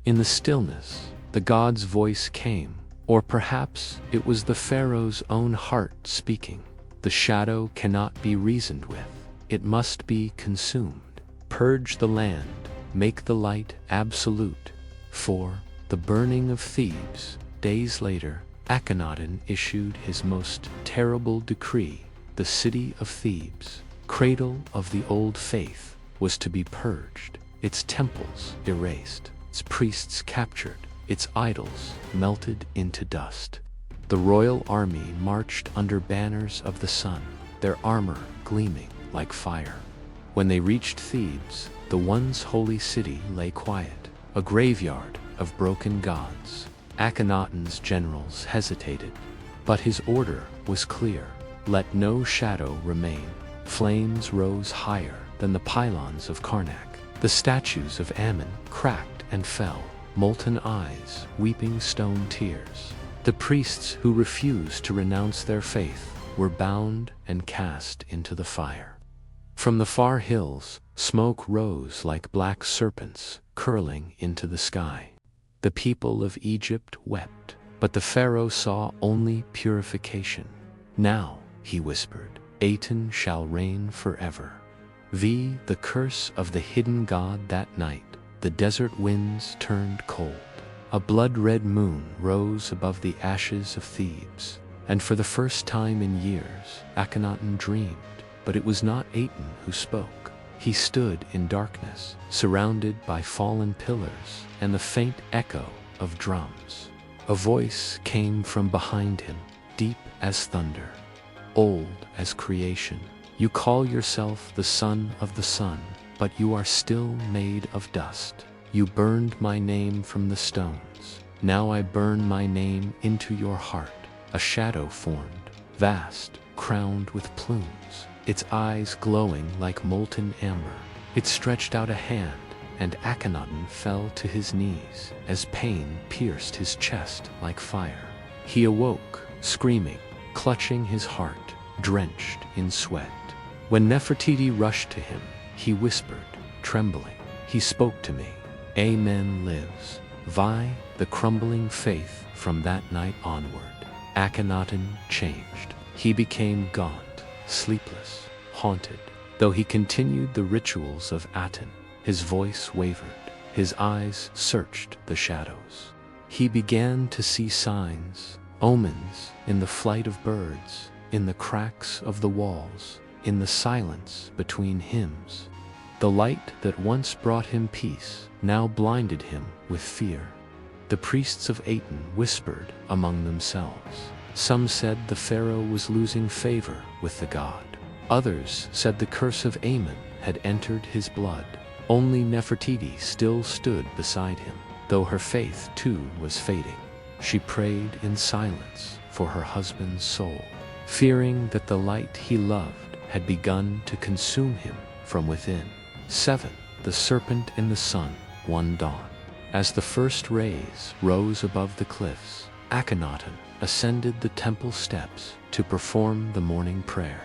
In the stillness, the god's voice came, or perhaps it was the pharaoh's own heart speaking. "The shadow cannot be reasoned with. It must be consumed. Purge the land, make the light absolute." For the burning of Thebes, days later, Akhenaten issued his most terrible decree. The city of Thebes, cradle of the old faith, was to be purged, its temples erased, its priests captured, its idols melted into dust. The royal army marched under banners of the sun, their armor gleaming like fire. When they reached Thebes, the once holy city lay quiet, a graveyard of broken gods. Akhenaten's generals hesitated, but his order was clear. Let no shadow remain. Flames rose higher than the pylons of Karnak. The statues of Amun cracked and fell, molten eyes weeping stone tears. The priests who refused to renounce their faith were bound and cast into the fire. From the far hills, smoke rose like black serpents curling into the sky. The people of Egypt wept, but the pharaoh saw only purification. "Now," he whispered, "Aten shall reign forever." The curse of the hidden god. That night, the desert winds turned cold. A blood-red moon rose above the ashes of Thebes, and for the first time in years, Akhenaten dreamed. But it was not Aten who spoke. He stood in darkness, surrounded by fallen pillars and the faint echo of drums. A voice came from behind him, deep as thunder, old as creation. "You call yourself the son of the sun, but you are still made of dust. You burned my name from the stones. Now I burn my name into your heart." A shadow formed, vast, crowned with plumes, its eyes glowing like molten amber. It stretched out a hand, and Akhenaten fell to his knees as pain pierced his chest like fire. He awoke, screaming, clutching his heart, drenched in sweat. When Nefertiti rushed to him, he whispered, trembling. He spoke to me. "Amen lives." The crumbling faith from that night onward. Akhenaten changed. He became gaunt, sleepless, haunted. Though he continued the rituals of Aten, his voice wavered, his eyes searched the shadows. He began to see signs, omens, in the flight of birds, in the cracks of the walls, in the silence between hymns. The light that once brought him peace now blinded him with fear. The priests of Aten whispered among themselves. Some said the pharaoh was losing favor with the god. Others said the curse of Amun had entered his blood. Only Nefertiti still stood beside him, though her faith too was fading. She prayed in silence for her husband's soul, fearing that the light he loved had begun to consume him from within. 7. The Serpent in the Sun, one dawn. As the first rays rose above the cliffs, Akhenaten ascended the temple steps to perform the morning prayer.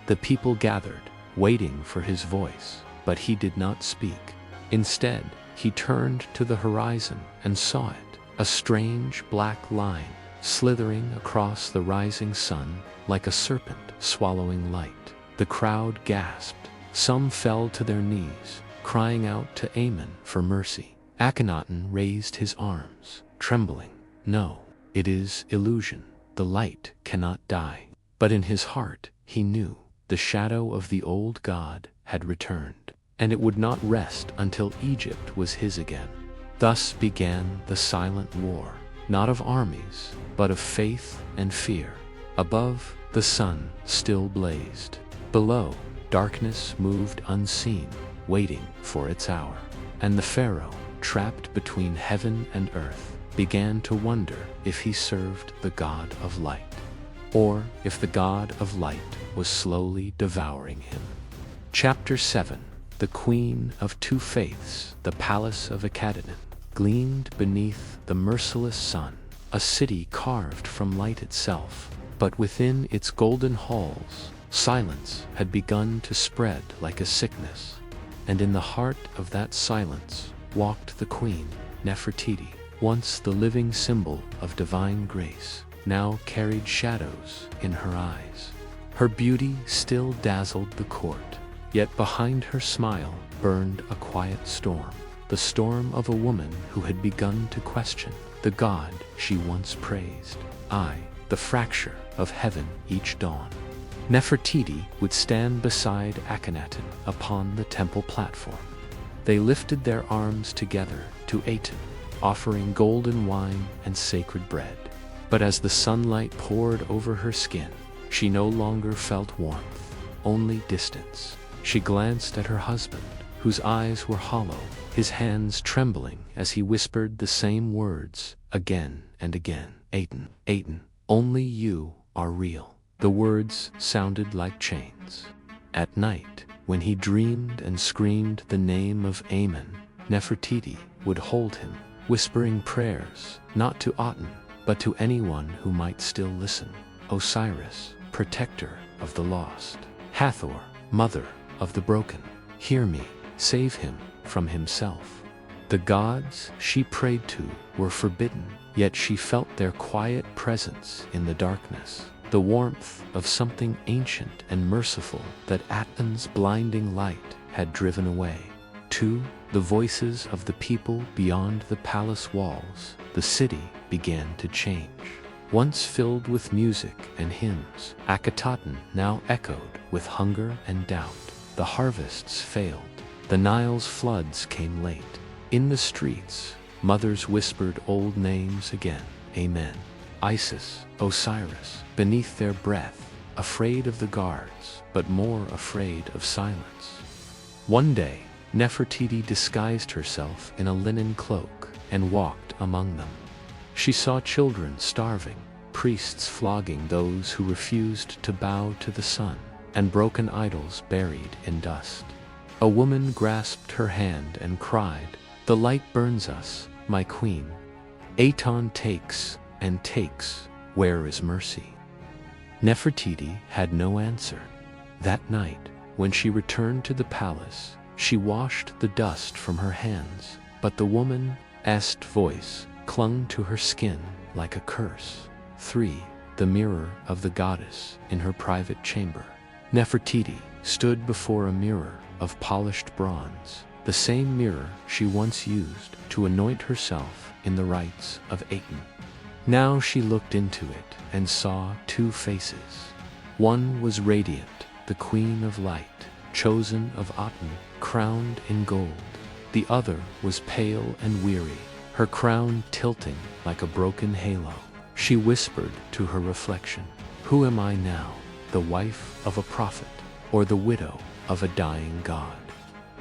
The people gathered, waiting for his voice, but he did not speak. Instead, he turned to the horizon and saw it, a strange black line slithering across the rising sun like a serpent swallowing light. The crowd gasped. Some fell to their knees, crying out to Amun for mercy. Akhenaten raised his arms, trembling. "No, it is illusion. The light cannot die." But in his heart, he knew the shadow of the old god had returned, and it would not rest until Egypt was his again. Thus began the silent war, not of armies, but of faith and fear. Above, the sun still blazed. Below, darkness moved unseen, waiting for its hour. And the pharaoh, trapped between heaven and earth, began to wonder if he served the god of light, or if the god of light was slowly devouring him. Chapter 7. The Queen of Two Faiths. The palace of Akhenaten gleamed beneath the merciless sun, a city carved from light itself. But within its golden halls, silence had begun to spread like a sickness. And in the heart of that silence walked the queen, Nefertiti, once the living symbol of divine grace, now carried shadows in her eyes. Her beauty still dazzled the court, yet behind her smile burned a quiet storm, the storm of a woman who had begun to question the God she once praised. The fracture of heaven each dawn. Nefertiti would stand beside Akhenaten upon the temple platform. They lifted their arms together to Aten, offering golden wine and sacred bread. But as the sunlight poured over her skin, she no longer felt warmth, only distance. She glanced at her husband, whose eyes were hollow, his hands trembling as he whispered the same words again and again. Aten, Aten, only you are real. The words sounded like chains. At night, when he dreamed and screamed the name of Amun, Nefertiti would hold him, whispering prayers, not to Aten, but to anyone who might still listen. Osiris, protector of the lost. Hathor, mother of the broken, hear me, save him from himself. The gods she prayed to were forbidden, yet she felt their quiet presence in the darkness, the warmth of something ancient and merciful that Aten's blinding light had driven away. 2. The voices of the people beyond the palace walls. The city began to change. Once filled with music and hymns, Akhenaten now echoed with hunger and doubt. The harvests failed. The Nile's floods came late. In the streets, mothers whispered old names again. Amen. Isis, Osiris, beneath their breath, afraid of the guards, but more afraid of silence. One day, Nefertiti disguised herself in a linen cloak and walked among them. She saw children starving, priests flogging those who refused to bow to the sun, and broken idols buried in dust. A woman grasped her hand and cried, "The light burns us, my queen. Aten takes and takes, where is mercy?" Nefertiti had no answer. That night, when she returned to the palace, she washed the dust from her hands, but the woman's voice clung to her skin like a curse. 3. The mirror of the goddess in her private chamber. Nefertiti stood before a mirror of polished bronze, the same mirror she once used to anoint herself in the rites of Aten. Now she looked into it and saw two faces. One was radiant, the queen of light, chosen of Aten, crowned in gold. The other was pale and weary, her crown tilting like a broken halo. She whispered to her reflection, "Who am I now, the wife of a prophet, or the widow of a dying god?"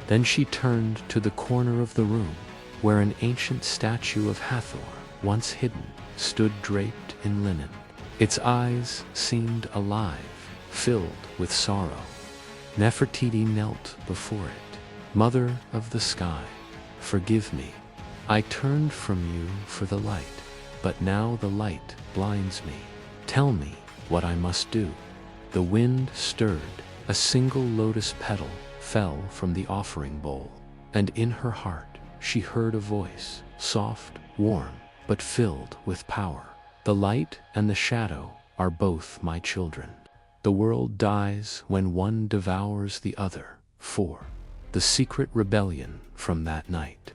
Then she turned to the corner of the room, where an ancient statue of Hathor, once hidden, stood draped in linen. Its eyes seemed alive, filled with sorrow. Nefertiti knelt before it. "Mother of the sky, forgive me. I turned from you for the light, but now the light blinds me. Tell me what I must do." The wind stirred. A single lotus petal fell from the offering bowl, and in her heart she heard a voice, soft, warm, but filled with power. "The light and the shadow are both my children. The world dies when one devours the other." 4. The secret rebellion from that night.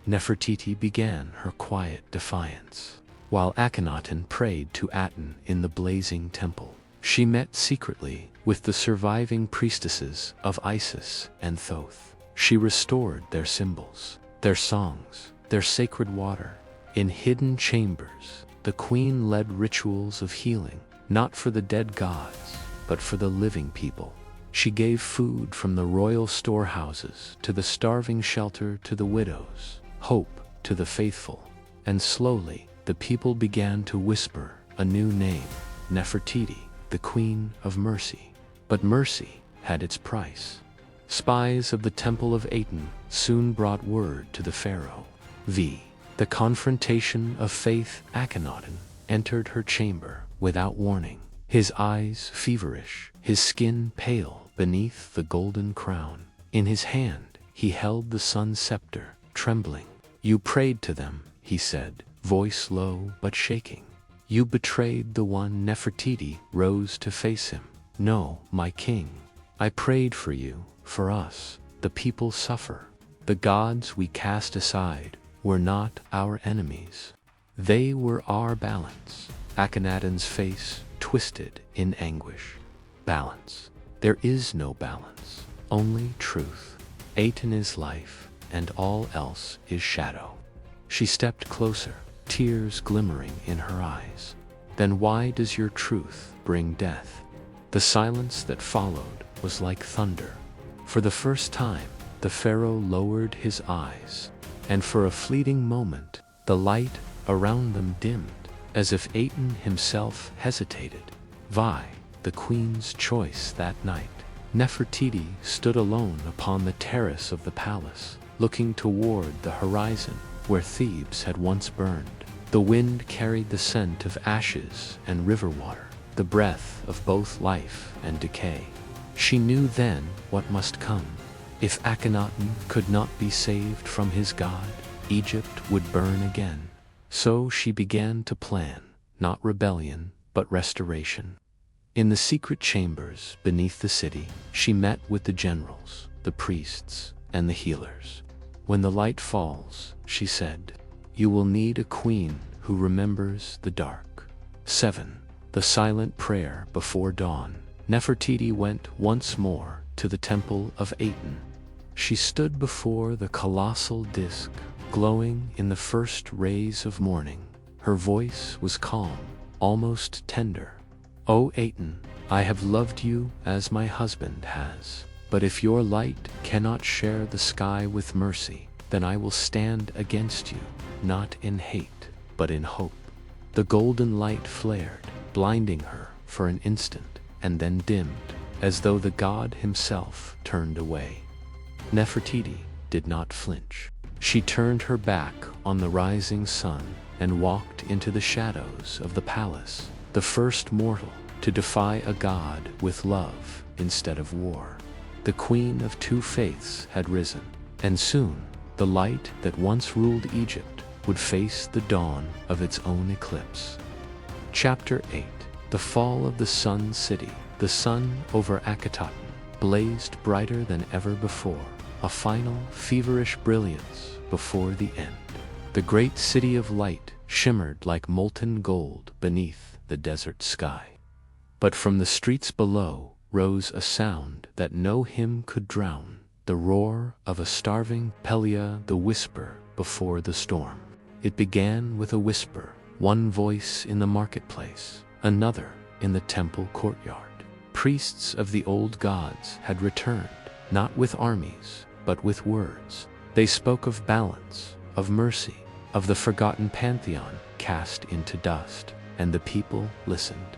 Nefertiti began her quiet defiance. While Akhenaten prayed to Aten in the blazing temple, she met secretly with the surviving priestesses of Isis and Thoth. She restored their symbols, their songs, their sacred water. In hidden chambers, the queen led rituals of healing, not for the dead gods, but for the living people. She gave food from the royal storehouses to the starving, shelter to the widows, hope to the faithful, and slowly the people began to whisper a new name, Nefertiti, the Queen of Mercy. But mercy had its price. Spies of the Temple of Aten soon brought word to the Pharaoh. The confrontation of faith. Akhenaten entered her chamber without warning, his eyes feverish, his skin pale beneath the golden crown. In his hand he held the sun's scepter, trembling. "You prayed to them," he said, voice low but shaking. "You betrayed the one." Nefertiti rose to face him. "No, my king. I prayed for you, for us. The people suffer. The gods we cast aside were not our enemies. They were our balance." Akhenaten's face twisted in anguish. Balance. There is no balance, only truth. Aten is life, and all else is shadow. She stepped closer, tears glimmering in her eyes. "Then why does your truth bring death?" The silence that followed was like thunder. For the first time, the Pharaoh lowered his eyes, and for a fleeting moment, the light around them dimmed, as if Aten himself hesitated. The queen's choice that night. Nefertiti stood alone upon the terrace of the palace, looking toward the horizon where Thebes had once burned. The wind carried the scent of ashes and river water, the breath of both life and decay. She knew then what must come. If Akhenaten could not be saved from his god, Egypt would burn again. So she began to plan, not rebellion, but restoration. In the secret chambers beneath the city, she met with the generals, the priests, and the healers. "When the light falls," she said, "you will need a queen who remembers the dark." The silent prayer before dawn. Nefertiti went once more to the Temple of Aten. She stood before the colossal disk, glowing in the first rays of morning. Her voice was calm, almost tender. "O Aten, I have loved you as my husband has. But if your light cannot share the sky with mercy, then I will stand against you, not in hate, but in hope." The golden light flared, blinding her for an instant, and then dimmed, as though the god himself turned away. Nefertiti did not flinch. She turned her back on the rising sun and walked into the shadows of the palace, the first mortal to defy a god with love instead of war. The Queen of Two Faiths had risen, and soon the light that once ruled Egypt would face the dawn of its own eclipse. Chapter 8. The Fall of the Sun City. The sun over Akhenaten blazed brighter than ever before, a final feverish brilliance before the end. The great city of light shimmered like molten gold beneath the desert sky. But from the streets below rose a sound that no hymn could drown, the roar of a starving Pelia, the whisper before the storm. It began with a whisper, one voice in the marketplace, another in the temple courtyard. Priests of the old gods had returned, not with armies, but with words. They spoke of balance, of mercy, of the forgotten pantheon cast into dust, and the people listened.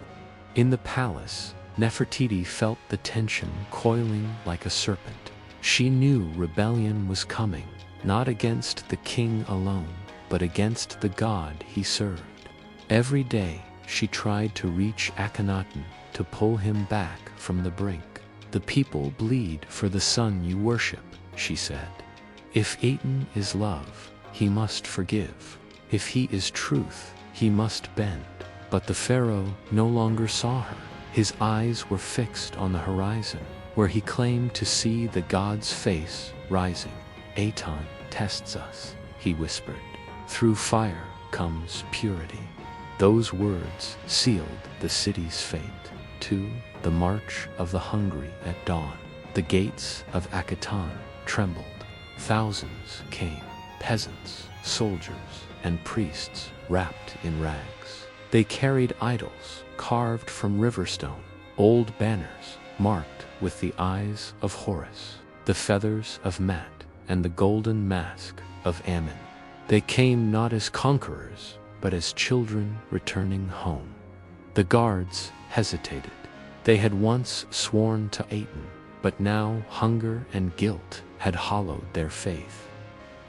In the palace, Nefertiti felt the tension coiling like a serpent. She knew rebellion was coming, not against the king alone, but against the god he served. Every day, she tried to reach Akhenaten, to pull him back from the brink. "The people bleed for the sun you worship," she said. "If Aten is love, he must forgive. If he is truth, he must bend." But the Pharaoh no longer saw her. His eyes were fixed on the horizon, where he claimed to see the god's face rising. "Aten tests us," he whispered. "Through fire comes purity." Those words sealed the city's fate. The march of the hungry at dawn. The gates of Akhenaten trembled. Thousands came, peasants, soldiers, and priests wrapped in rags. They carried idols carved from riverstone, old banners marked with the eyes of Horus, the feathers of Mat, and the golden mask of Amun. They came not as conquerors, but as children returning home. The guards hesitated. They had once sworn to Aten, but now hunger and guilt had hollowed their faith.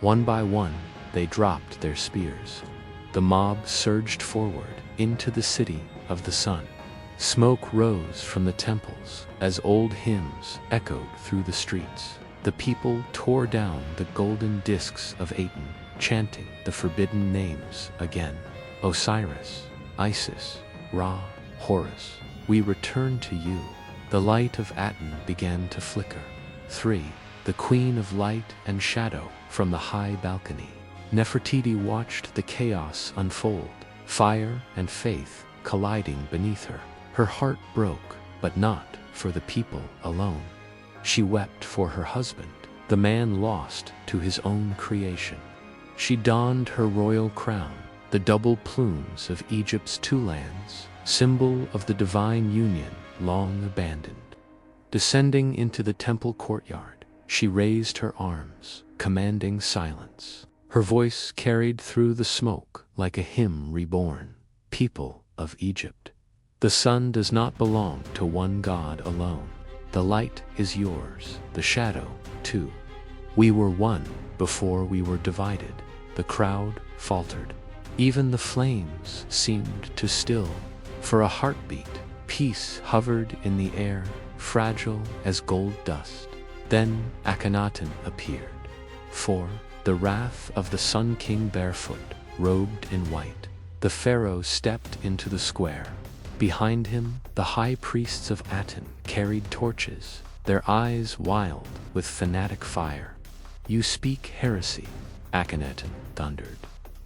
One by one, they dropped their spears. The mob surged forward into the city of the sun. Smoke rose from the temples as old hymns echoed through the streets. The people tore down the golden discs of Aten, chanting the forbidden names again. Osiris, Isis, Ra, Horus, we return to you. The light of Aten began to flicker. 3. The Queen of Light and Shadow from the high balcony. Nefertiti watched the chaos unfold, fire and faith colliding beneath her. Her heart broke, but not for the people alone. She wept for her husband, the man lost to his own creation. She donned her royal crown, the double plumes of Egypt's two lands, symbol of the divine union long abandoned. Descending into the temple courtyard, she raised her arms, commanding silence. Her voice carried through the smoke like a hymn reborn. People of Egypt, the sun does not belong to one god alone. The light is yours, the shadow, too. We were one before we were divided. The crowd faltered. Even the flames seemed to still. For a heartbeat, peace hovered in the air, fragile as gold dust. Then Akhenaten appeared. 4. The wrath of the Sun King barefoot, robed in white. The Pharaoh stepped into the square. Behind him, the high priests of Aten carried torches, their eyes wild with fanatic fire. You speak heresy, Akhenaten thundered.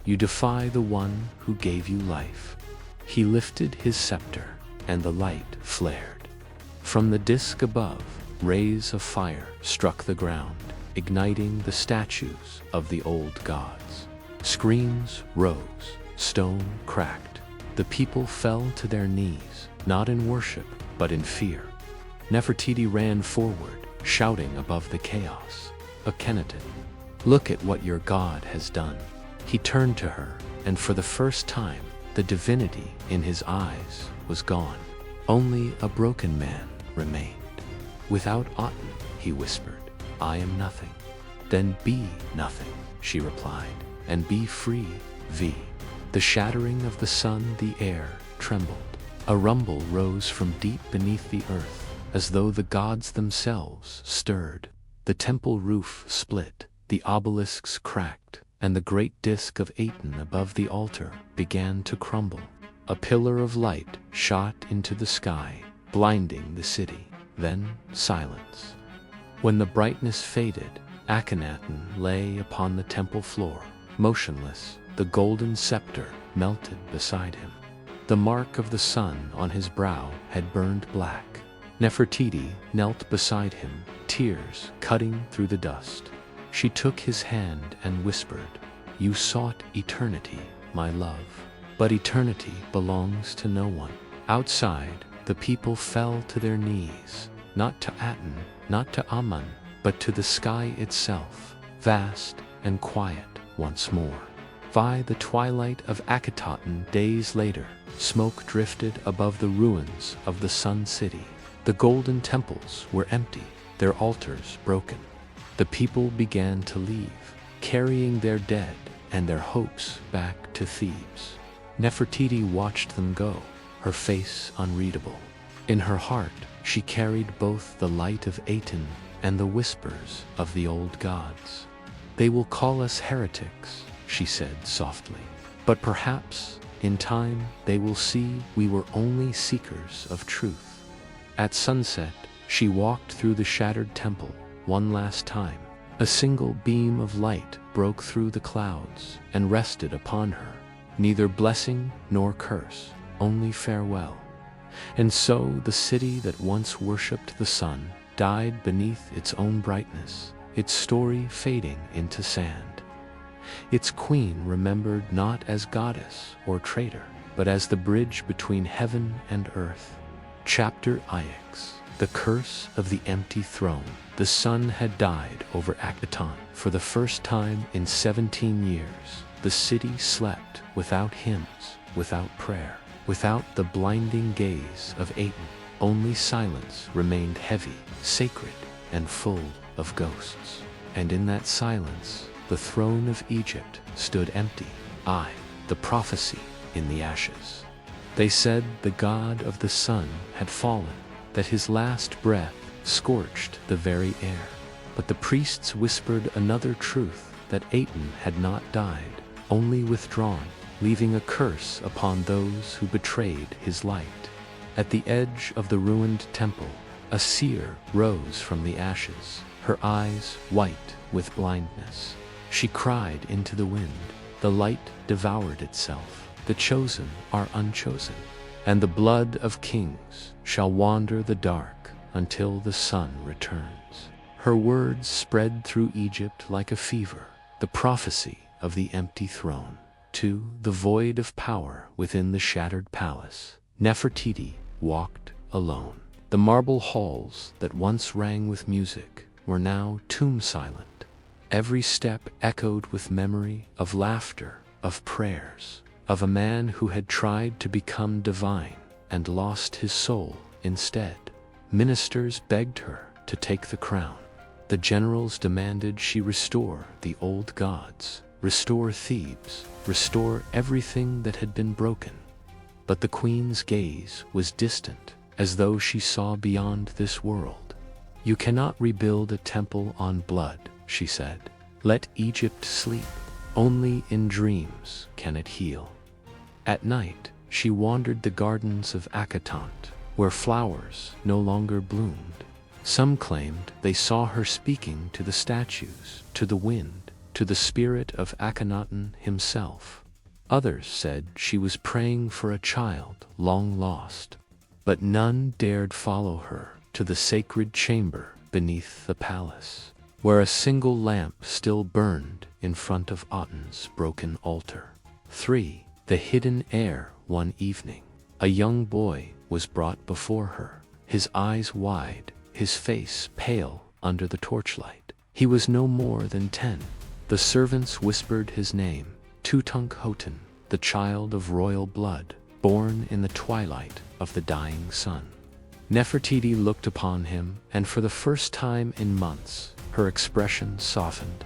You defy the one who gave you life. He lifted his scepter, and the light flared. From the disk above, rays of fire struck the ground, igniting the statues of the old gods. Screams rose, stone cracked. The people fell to their knees, not in worship, but in fear. Nefertiti ran forward, shouting above the chaos. Akhenaten, look at what your god has done. He turned to her, and for the first time, the divinity in his eyes was gone. Only a broken man remained. Without Aten, he whispered, I am nothing. Then be nothing, she replied, and be free, V. The shattering of the sun, the air trembled. A rumble rose from deep beneath the earth, as though the gods themselves stirred. The temple roof split, the obelisks cracked, and the great disk of Aten above the altar began to crumble. A pillar of light shot into the sky, blinding the city. Then silence. When the brightness faded, Akhenaten lay upon the temple floor, motionless. The golden scepter melted beside him. The mark of the sun on his brow had burned black. Nefertiti knelt beside him, tears cutting through the dust. She took his hand and whispered, You sought eternity, my love. But eternity belongs to no one. Outside, the people fell to their knees, not to Aten, not to Amun, but to the sky itself, vast and quiet once more. By the twilight of Akhenaten days later, smoke drifted above the ruins of the Sun City. The golden temples were empty, their altars broken. The people began to leave, carrying their dead and their hopes back to Thebes. Nefertiti watched them go, her face unreadable. In her heart, she carried both the light of Aten and the whispers of the old gods. They will call us heretics, she said softly. But perhaps, in time, they will see we were only seekers of truth. At sunset, she walked through the shattered temple one last time. A single beam of light broke through the clouds and rested upon her. Neither blessing nor curse, only farewell. And so the city that once worshipped the sun died beneath its own brightness, its story fading into sand. Its queen remembered not as goddess or traitor, but as the bridge between heaven and earth. Chapter IX. The curse of the empty throne. The sun had died over Akhenaten. For the first time in 17 years, the city slept without hymns, without prayer, without the blinding gaze of Aten. Only silence remained heavy, sacred, and full of ghosts. And in that silence, the throne of Egypt stood empty. The prophecy in the ashes. They said the god of the sun had fallen, that his last breath scorched the very air. But the priests whispered another truth, that Aten had not died, only withdrawn, leaving a curse upon those who betrayed his light. At the edge of the ruined temple, a seer rose from the ashes, her eyes white with blindness. She cried into the wind. The light devoured itself. The chosen are unchosen, and the blood of kings shall wander the dark until the sun returns. Her words spread through Egypt like a fever, the prophecy of the empty throne. To the void of power within the shattered palace, Nefertiti walked alone. The marble halls that once rang with music were now tomb silent. Every step echoed with memory of laughter, of prayers, of a man who had tried to become divine and lost his soul instead. Ministers begged her to take the crown. The generals demanded she restore the old gods, restore Thebes, restore everything that had been broken. But the queen's gaze was distant, as though she saw beyond this world. "You cannot rebuild a temple on blood," she said. "Let Egypt sleep. Only in dreams can it heal." At night, she wandered the gardens of Akhenaten, where flowers no longer bloomed. Some claimed they saw her speaking to the statues, to the wind, to the spirit of Akhenaten himself. Others said she was praying for a child long lost. But none dared follow her to the sacred chamber beneath the palace, where a single lamp still burned in front of Aten's broken altar. 3. The hidden heir. One evening, a young boy was brought before her, his eyes wide, his face pale under the torchlight. He was no more than 10. The servants whispered his name, Tutankhamun, the child of royal blood, born in the twilight of the dying sun. Nefertiti looked upon him, and for the first time in months, her expression softened.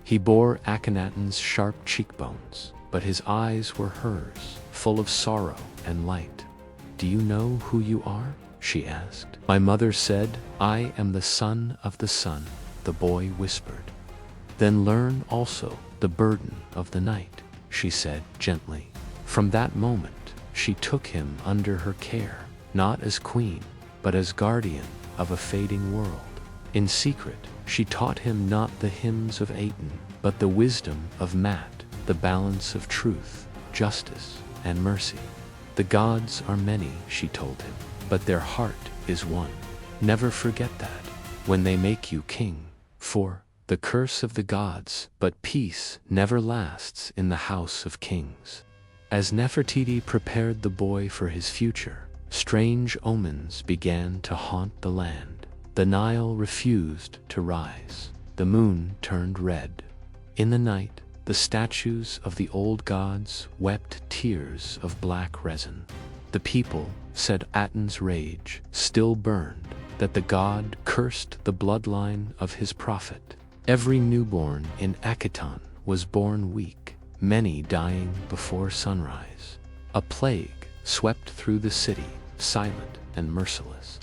He bore Akhenaten's sharp cheekbones, but his eyes were hers, full of sorrow and light. "Do you know who you are?" she asked. "My mother said, I am the son of the sun," the boy whispered. "Then learn also the burden of the night," she said gently. From that moment, she took him under her care, not as queen, but as guardian of a fading world. In secret, she taught him not the hymns of Aten, but the wisdom of Mat, the balance of truth, justice, and mercy. "The gods are many," she told him, "but their heart is one. Never forget that when they make you king. For the curse of the gods, but peace never lasts in the house of kings." As Nefertiti prepared the boy for his future, strange omens began to haunt the land. The Nile refused to rise. The moon turned red. In the night, the statues of the old gods wept tears of black resin. The people said Aten's rage still burned, that the god cursed the bloodline of his prophet. Every newborn in Akhenaten was born weak, many dying before sunrise. A plague swept through the city, silent and merciless.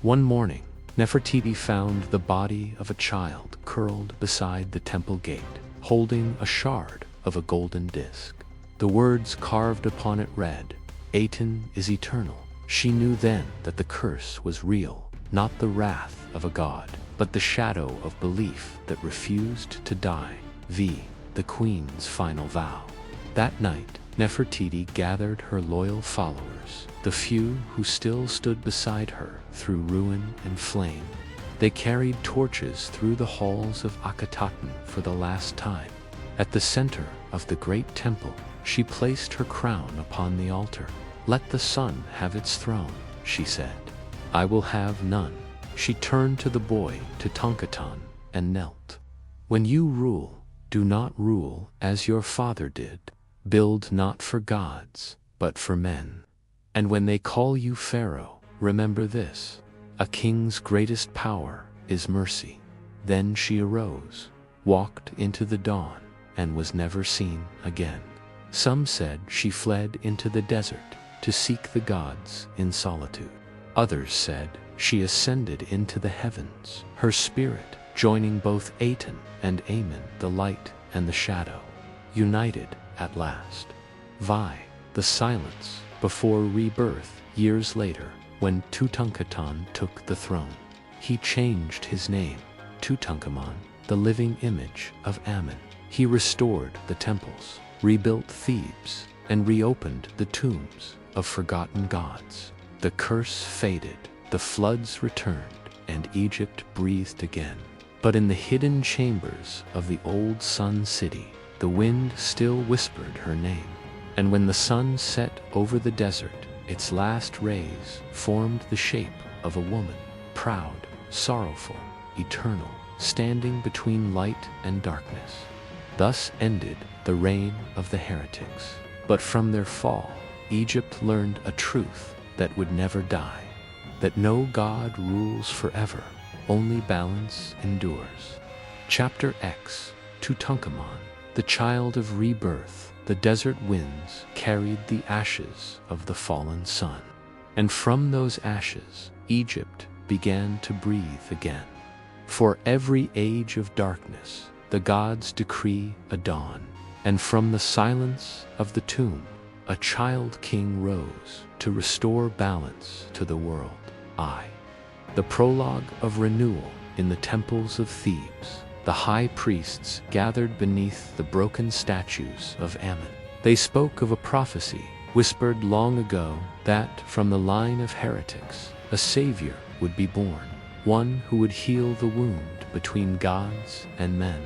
One morning, Nefertiti found the body of a child curled beside the temple gate, holding a shard of a golden disc. The words carved upon it read, "Aten is eternal." She knew then that the curse was real, not the wrath of a god, but the shadow of belief that refused to die. The queen's final vow. That night, Nefertiti gathered her loyal followers, the few who still stood beside her through ruin and flame. They carried torches through the halls of Akhenaten for the last time. At the center of the great temple, she placed her crown upon the altar. "Let the sun have its throne," she said. "I will have none." she turned to the boy Tutankhamun and knelt. "When you rule, do not rule as your father did. Build not for gods, but for men. And when they call you Pharaoh, remember this: a king's greatest power is mercy." Then she arose, walked into the dawn, and was never seen again. Some said she fled into the desert to seek the gods in solitude. Others said she ascended into the heavens, her spirit joining both Aten and Amun, the light and the shadow, united at last. The silence before rebirth years later, when Tutankhamun took the throne. He changed his name, Tutankhamun, the living image of Amun. He restored the temples, rebuilt Thebes, and reopened the tombs of forgotten gods. The curse faded, the floods returned, and Egypt breathed again. But in the hidden chambers of the old Sun City, the wind still whispered her name. And when the sun set over the desert, its last rays formed the shape of a woman, proud, sorrowful, eternal, standing between light and darkness. Thus ended the reign of the heretics. But from their fall, Egypt learned a truth that would never die: that no god rules forever, only balance endures. Chapter X. Tutankhamun, the child of rebirth. The desert winds carried the ashes of the fallen sun. And from those ashes, Egypt began to breathe again. For every age of darkness, the gods decree a dawn. And from the silence of the tomb, a child king rose to restore balance to the world. The prologue of renewal. In the temples of Thebes, the high priests gathered beneath the broken statues of Amun. They spoke of a prophecy whispered long ago, that from the line of heretics, a savior would be born, one who would heal the wound between gods and men.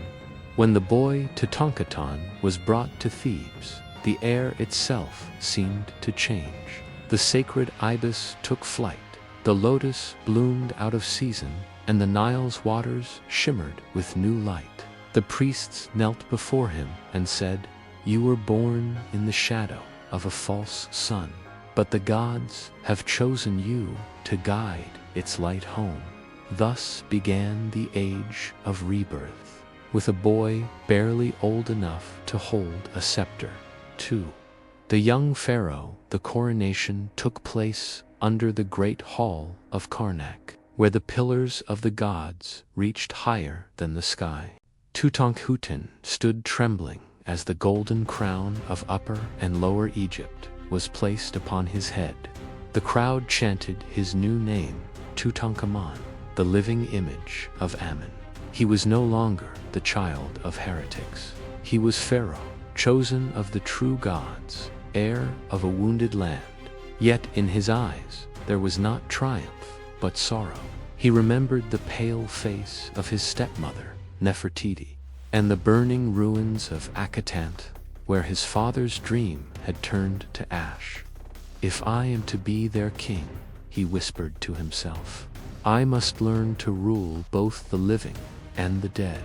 When the boy Tutankhamun was brought to Thebes, the air itself seemed to change. The sacred ibis took flight, the lotus bloomed out of season, and the Nile's waters shimmered with new light. The priests knelt before him and said, "You were born in the shadow of a false sun, but the gods have chosen you to guide its light home." Thus began the age of rebirth, with a boy barely old enough to hold a scepter. 2. The young pharaoh. The coronation took place under the great hall of Karnak, where the pillars of the gods reached higher than the sky. Tutankhamun stood trembling as the golden crown of Upper and Lower Egypt was placed upon his head. The crowd chanted his new name, Tutankhamun, the living image of Amun. He was no longer the child of heretics. He was Pharaoh, chosen of the true gods, heir of a wounded land. Yet in his eyes there was not triumph, but sorrow. He remembered the pale face of his stepmother, Nefertiti, and the burning ruins of Akhenaten, where his father's dream had turned to ash. "If I am to be their king," he whispered to himself, "I must learn to rule both the living and the dead."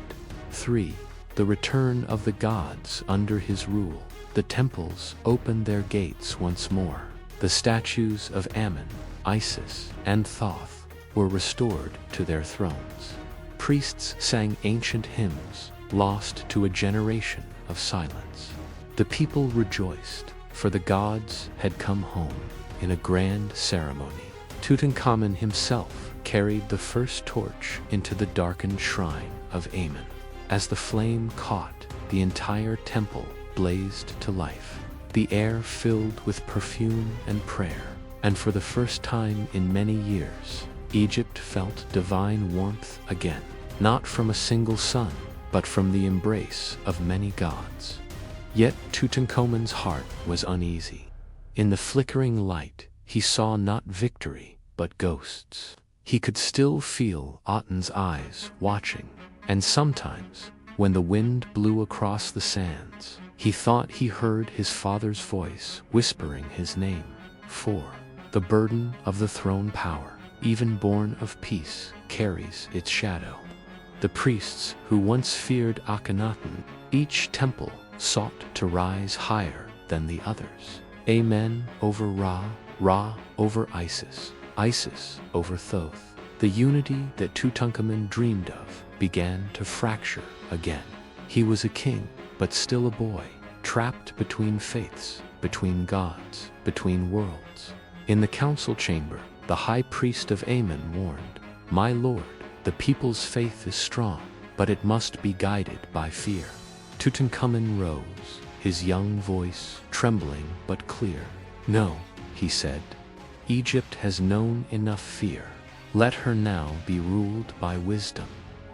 3. The return of the gods under his rule. The temples opened their gates once more. The statues of Amun, Isis, and Thoth were restored to their thrones. Priests sang ancient hymns, lost to a generation of silence. The people rejoiced, for the gods had come home in a grand ceremony. Tutankhamun himself carried the first torch into the darkened shrine of Amun. As the flame caught, the entire temple blazed to life. The air filled with perfume and prayer, and for the first time in many years, Egypt felt divine warmth again, not from a single sun, but from the embrace of many gods. Yet Tutankhamun's heart was uneasy. In the flickering light, he saw not victory, but ghosts. He could still feel Aten's eyes watching, and sometimes, when the wind blew across the sands, he thought he heard his father's voice whispering his name. 4. The burden of the throne power. even born of peace, carries its shadow. The priests who once feared Akhenaten, each temple sought to rise higher than the others. Amen over Ra, Ra over Isis, Isis over Thoth. The unity that Tutankhamun dreamed of began to fracture again. He was a king, but still a boy, trapped between faiths, between gods, between worlds. In the council chamber, the high priest of Amun warned, "My lord, the people's faith is strong, but it must be guided by fear." Tutankhamun rose, his young voice trembling but clear. "No," he said, "Egypt has known enough fear. Let her now be ruled by wisdom."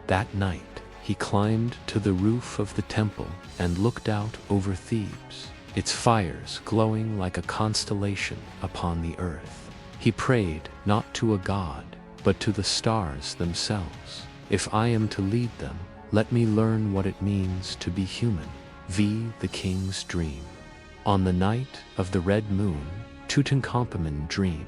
That night, he climbed to the roof of the temple and looked out over Thebes, its fires glowing like a constellation upon the earth. He prayed not to a god, but to the stars themselves. "If I am to lead them, let me learn what it means to be human." The king's dream. On the night of the red moon, Tutankhamun dreamed.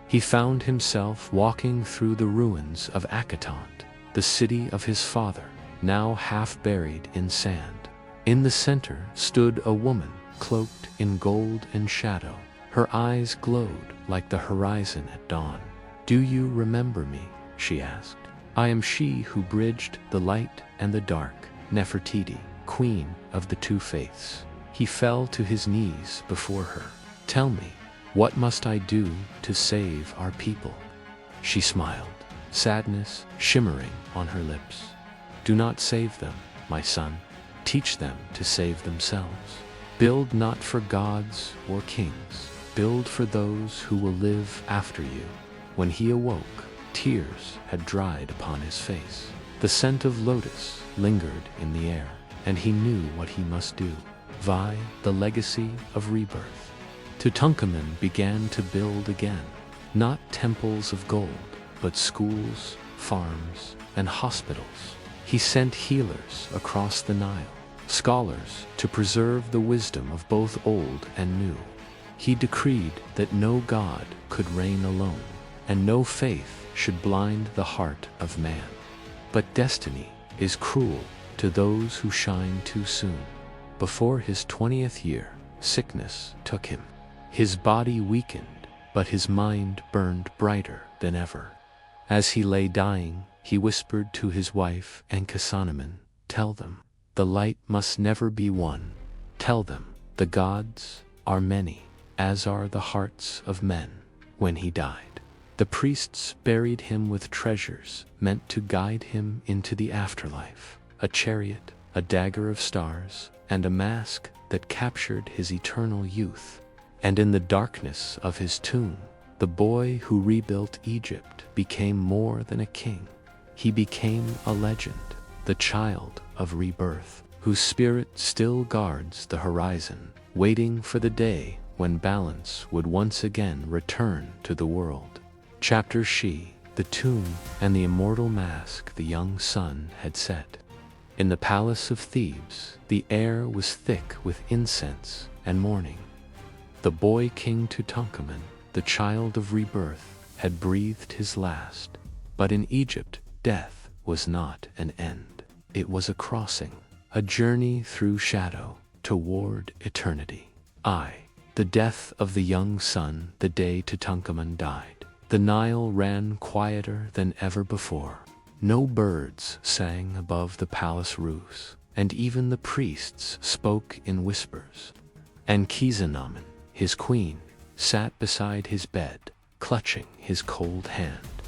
He found himself walking through the ruins of Akhenaten, the city of his father, now half buried in sand. In the center stood a woman, cloaked in gold and shadow. Her eyes glowed like the horizon at dawn. "Do you remember me?" she asked. "I am she who bridged the light and the dark, Nefertiti, queen of the two faiths." He fell to his knees before her. "Tell me, what must I do to save our people?" She smiled, sadness shimmering on her lips. "Do not save them, my son. Teach them to save themselves. Build not for gods or kings. Build for those who will live after you." When he awoke, tears had dried upon his face. The scent of lotus lingered in the air, and he knew what he must do. The legacy of rebirth. Tutankhamun began to build again, not temples of gold, but schools, farms, and hospitals. He sent healers across the Nile, scholars to preserve the wisdom of both old and new. He decreed that no god could reign alone, and no faith should blind the heart of man. But destiny is cruel to those who shine too soon. Before his 20th year, sickness took him. His body weakened, but his mind burned brighter than ever. As he lay dying, he whispered to his wife Akhenaten, "Tell them, the light must never be one. Tell them, the gods are many, as are the hearts of men." When he died, the priests buried him with treasures meant to guide him into the afterlife: a chariot, a dagger of stars, and a mask that captured his eternal youth. And in the darkness of his tomb, the boy who rebuilt Egypt became more than a king. He became a legend, the child of rebirth, whose spirit still guards the horizon, waiting for the day when balance would once again return to the world. Chapter She, the tomb, and the immortal mask the young sun had set. In the palace of Thebes, the air was thick with incense and mourning. The boy King Tutankhamun, the child of rebirth, had breathed his last. But in Egypt, death was not an end. It was a crossing, a journey through shadow toward eternity. The death of the young sun the day Tutankhamun died. The Nile ran quieter than ever before. No birds sang above the palace roofs, and even the priests spoke in whispers. And Akhenaten, his queen, sat beside his bed, clutching his cold hand.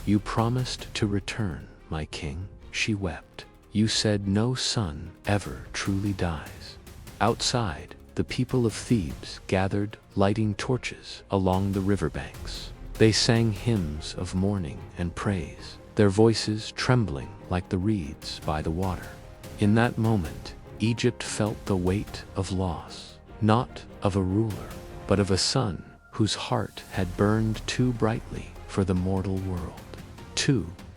"You promised to return, my king," she wept. "You said no son ever truly dies." Outside, the people of Thebes gathered, lighting torches along the riverbanks. They sang hymns of mourning and praise, their voices trembling like the reeds by the water. In that moment, Egypt felt the weight of loss, not of a ruler, but of a son whose heart had burned too brightly for the mortal world.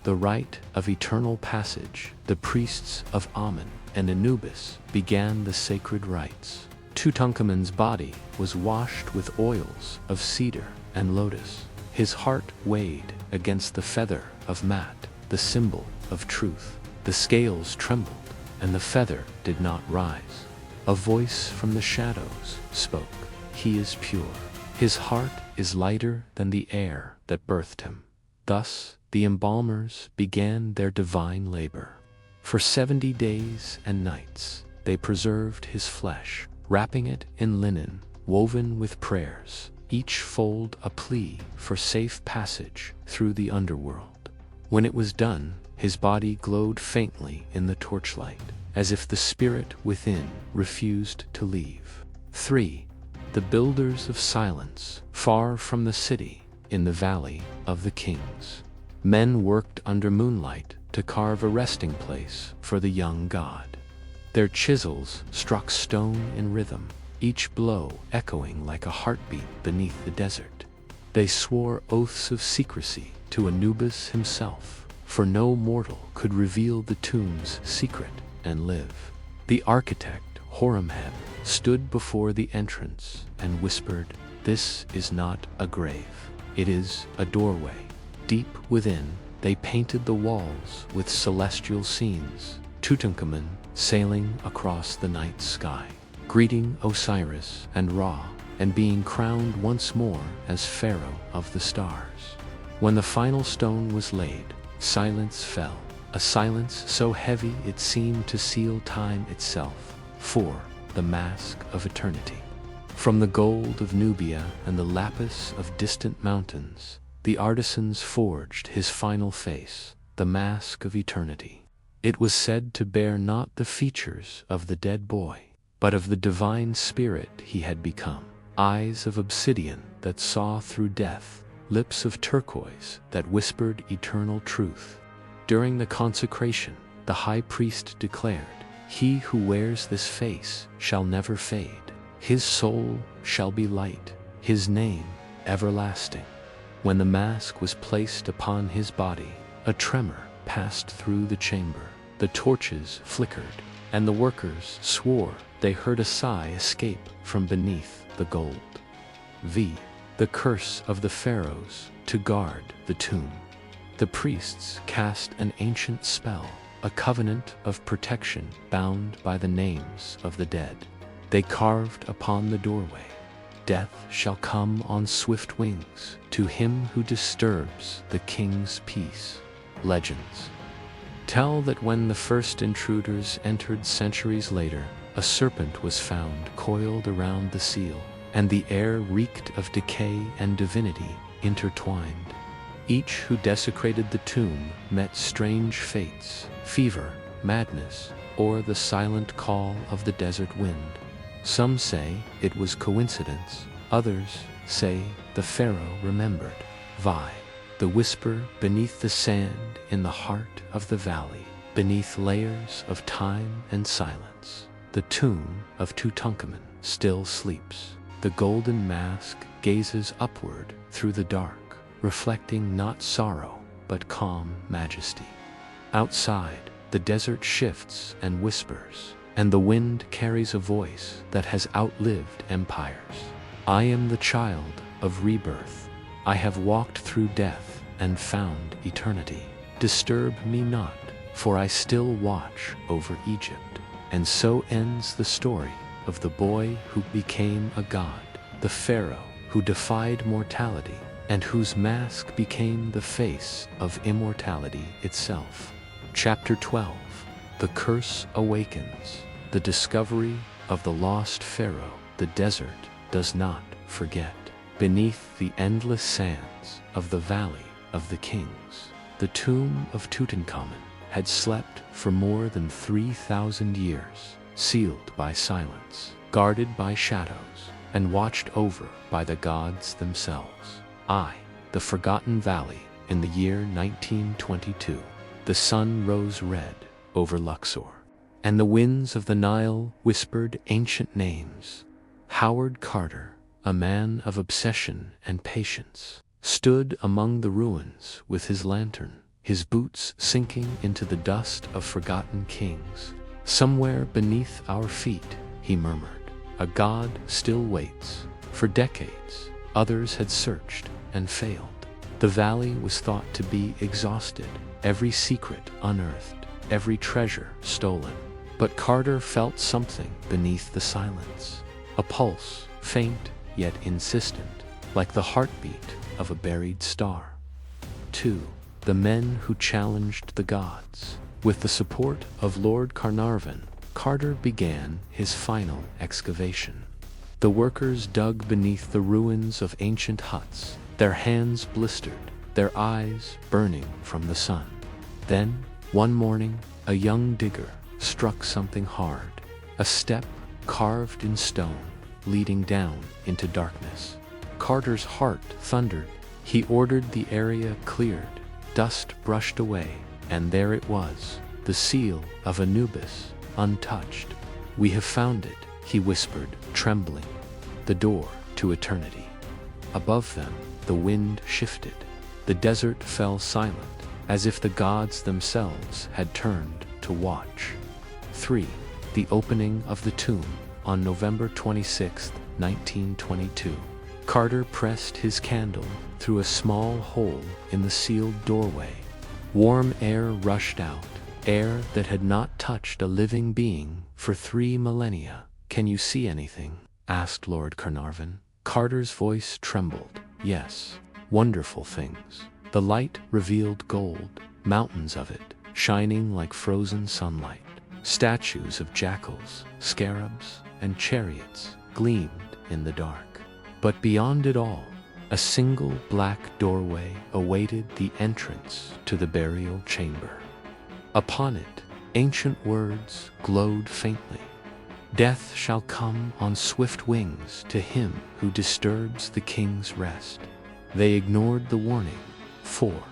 The rite of eternal passage. The priests of Amun and Anubis began the sacred rites. Tutankhamun's body was washed with oils of cedar and lotus. His heart weighed against the feather of Mat, the symbol of truth. The scales trembled, and the feather did not rise. A voice from the shadows spoke. He is pure. His heart is lighter than the air that birthed him. Thus the embalmers began their divine labor. For 70 days and nights they preserved his flesh, wrapping it in linen woven with prayers, each fold a plea for safe passage through the underworld. When it was done, his body glowed faintly in the torchlight, as if the spirit within refused to leave. 3. The builders of silence, far from the city, in the valley of the kings. Men worked under moonlight to carve a resting place for the young god. Their chisels struck stone in rhythm, each blow echoing like a heartbeat beneath the desert. They swore oaths of secrecy to Anubis himself, for no mortal could reveal the tomb's secret and live. The architect, Horemheb, stood before the entrance and whispered, "This is not a grave. It is a doorway." Deep within, they painted the walls with celestial scenes, Tutankhamun sailing across the night sky, greeting Osiris and Ra, and being crowned once more as Pharaoh of the stars. When the final stone was laid, silence fell, a silence so heavy it seemed to seal time itself. 4. The mask of eternity. From the gold of Nubia and the lapis of distant mountains, the artisans forged his final face, the mask of eternity. It was said to bear not the features of the dead boy, but of the divine spirit he had become. Eyes of obsidian that saw through death, lips of turquoise that whispered eternal truth. During the consecration, the high priest declared, "He who wears this face shall never fade. His soul shall be light, his name everlasting." When the mask was placed upon his body, a tremor passed through the chamber. The torches flickered, and the workers swore they heard a sigh escape from beneath the gold. V. The curse of the pharaohs to guard the tomb. The priests cast an ancient spell, a covenant of protection bound by the names of the dead. They carved upon the doorway, "Death shall come on swift wings to him who disturbs the king's peace." Legends tell that when the first intruders entered centuries later, a serpent was found coiled around the seal, and the air reeked of decay and divinity intertwined. Each who desecrated the tomb met strange fates, fever, madness, or the silent call of the desert wind. Some say it was coincidence, others say the pharaoh remembered. Vi. The whisper beneath the sand in the heart of the valley, beneath layers of time and silence. The tomb of Tutankhamun still sleeps. The golden mask gazes upward through the dark, reflecting not sorrow, but calm majesty. Outside, the desert shifts and whispers, and the wind carries a voice that has outlived empires. I am the child of rebirth. I have walked through death and found eternity. Disturb me not, for I still watch over Egypt. And so ends the story of the boy who became a god, the pharaoh who defied mortality, and whose mask became the face of immortality itself. Chapter 12. The Curse Awakens. The discovery of the lost pharaoh. The desert does not forget. Beneath the endless sands of the Valley of the Kings, the tomb of Tutankhamun had slept for more than 3,000 years, sealed by silence, guarded by shadows, and watched over by the gods themselves. The forgotten valley. In the year 1922, the sun rose red over Luxor, and the winds of the Nile whispered ancient names. Howard Carter, a man of obsession and patience, stood among the ruins with his lantern, his boots sinking into the dust of forgotten kings. Somewhere beneath our feet, he murmured, a god still waits. For decades, others had searched and failed. The valley was thought to be exhausted, every secret unearthed, every treasure stolen. But Carter felt something beneath the silence. A pulse, faint yet insistent, like the heartbeat of a buried star. 2. The men who challenged the gods. With the support of Lord Carnarvon, Carter began his final excavation. The workers dug beneath the ruins of ancient huts, their hands blistered, their eyes burning from the sun. Then, one morning, a young digger struck something hard, a step carved in stone, leading down into darkness. Carter's heart thundered. He ordered the area cleared, dust brushed away, and there it was, the seal of Anubis, untouched. "We have found it," he whispered, trembling. "The door to eternity." Above them, the wind shifted. The desert fell silent, as if the gods themselves had turned to watch. 3. The opening of the tomb. On November 26, 1922, Carter pressed his candle through a small hole in the sealed doorway. Warm air rushed out, air that had not touched a living being for 3 millennia. "Can you see anything?" asked Lord Carnarvon. Carter's voice trembled. "Yes, wonderful things." The light revealed gold, mountains of it, shining like frozen sunlight. Statues of jackals, scarabs, and chariots gleamed in the dark. But beyond it all, a single black doorway awaited the entrance to the burial chamber. Upon it, ancient words glowed faintly. "Death shall come on swift wings to him who disturbs the king's rest." They ignored the warning. 4.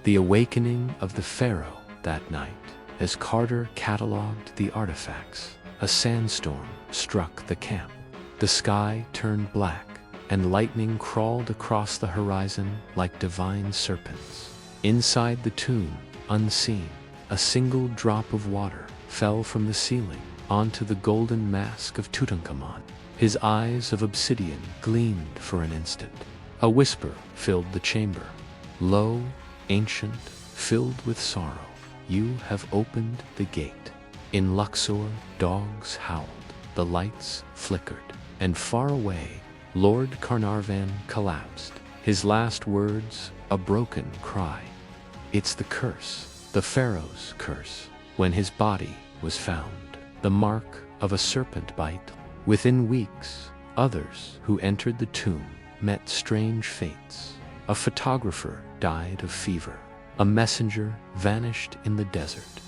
The awakening of the Pharaoh. That night, as Carter catalogued the artifacts, a sandstorm struck the camp. The sky turned black, and lightning crawled across the horizon like divine serpents. Inside the tomb, unseen, a single drop of water fell from the ceiling onto the golden mask of Tutankhamun. His eyes of obsidian gleamed for an instant. A whisper filled the chamber. "Lo, ancient, filled with sorrow, you have opened the gate." In Luxor, dogs howled, the lights flickered, and far away, Lord Carnarvon collapsed, his last words a broken cry. "It's the curse, the Pharaoh's curse." When his body was found, the mark of a serpent bite. Within weeks, others who entered the tomb met strange fates. A photographer died of fever. A messenger vanished in the desert.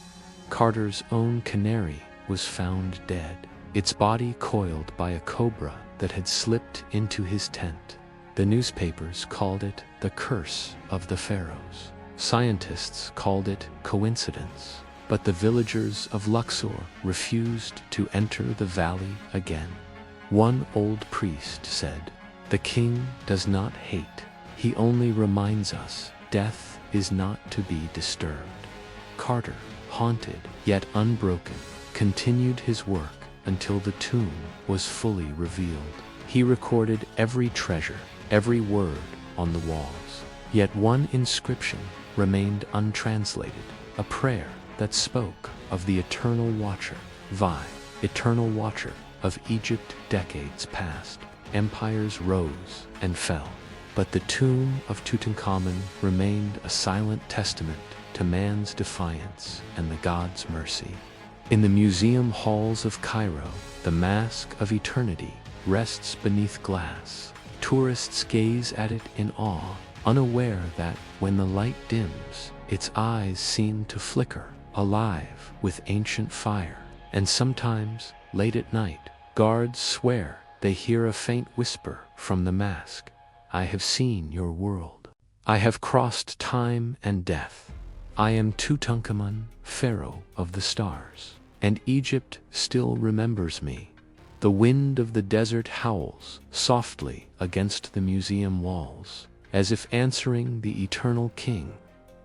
Carter's own canary was found dead, its body coiled by a cobra that had slipped into his tent. The newspapers called it the curse of the pharaohs. Scientists called it coincidence, but the villagers of Luxor refused to enter the valley again. One old priest said, "The king does not hate, he only reminds us death is not to be disturbed." Carter, haunted yet unbroken, continued his work until the tomb was fully revealed. He recorded every treasure, every word on the walls. Yet one inscription remained untranslated, a prayer that spoke of the eternal watcher, eternal watcher of Egypt. Decades passed, empires rose and fell, but the tomb of Tutankhamun remained a silent testament to man's defiance and the god's mercy. In the museum halls of Cairo, the mask of eternity rests beneath glass. Tourists gaze at it in awe, unaware that when the light dims, its eyes seem to flicker, alive with ancient fire. And sometimes, late at night, guards swear they hear a faint whisper from the mask. "I have seen your world. I have crossed time and death. I am Tutankhamun, Pharaoh of the stars, and Egypt still remembers me." The wind of the desert howls softly against the museum walls, as if answering the eternal king.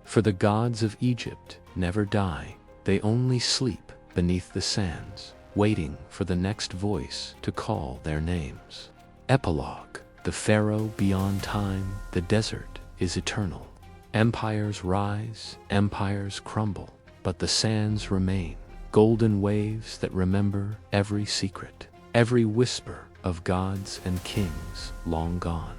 For the gods of Egypt never die, they only sleep beneath the sands, waiting for the next voice to call their names. Epilogue. The Pharaoh beyond time, the desert is eternal. Empires rise, empires crumble, but the sands remain, golden waves that remember every secret, every whisper of gods and kings long gone.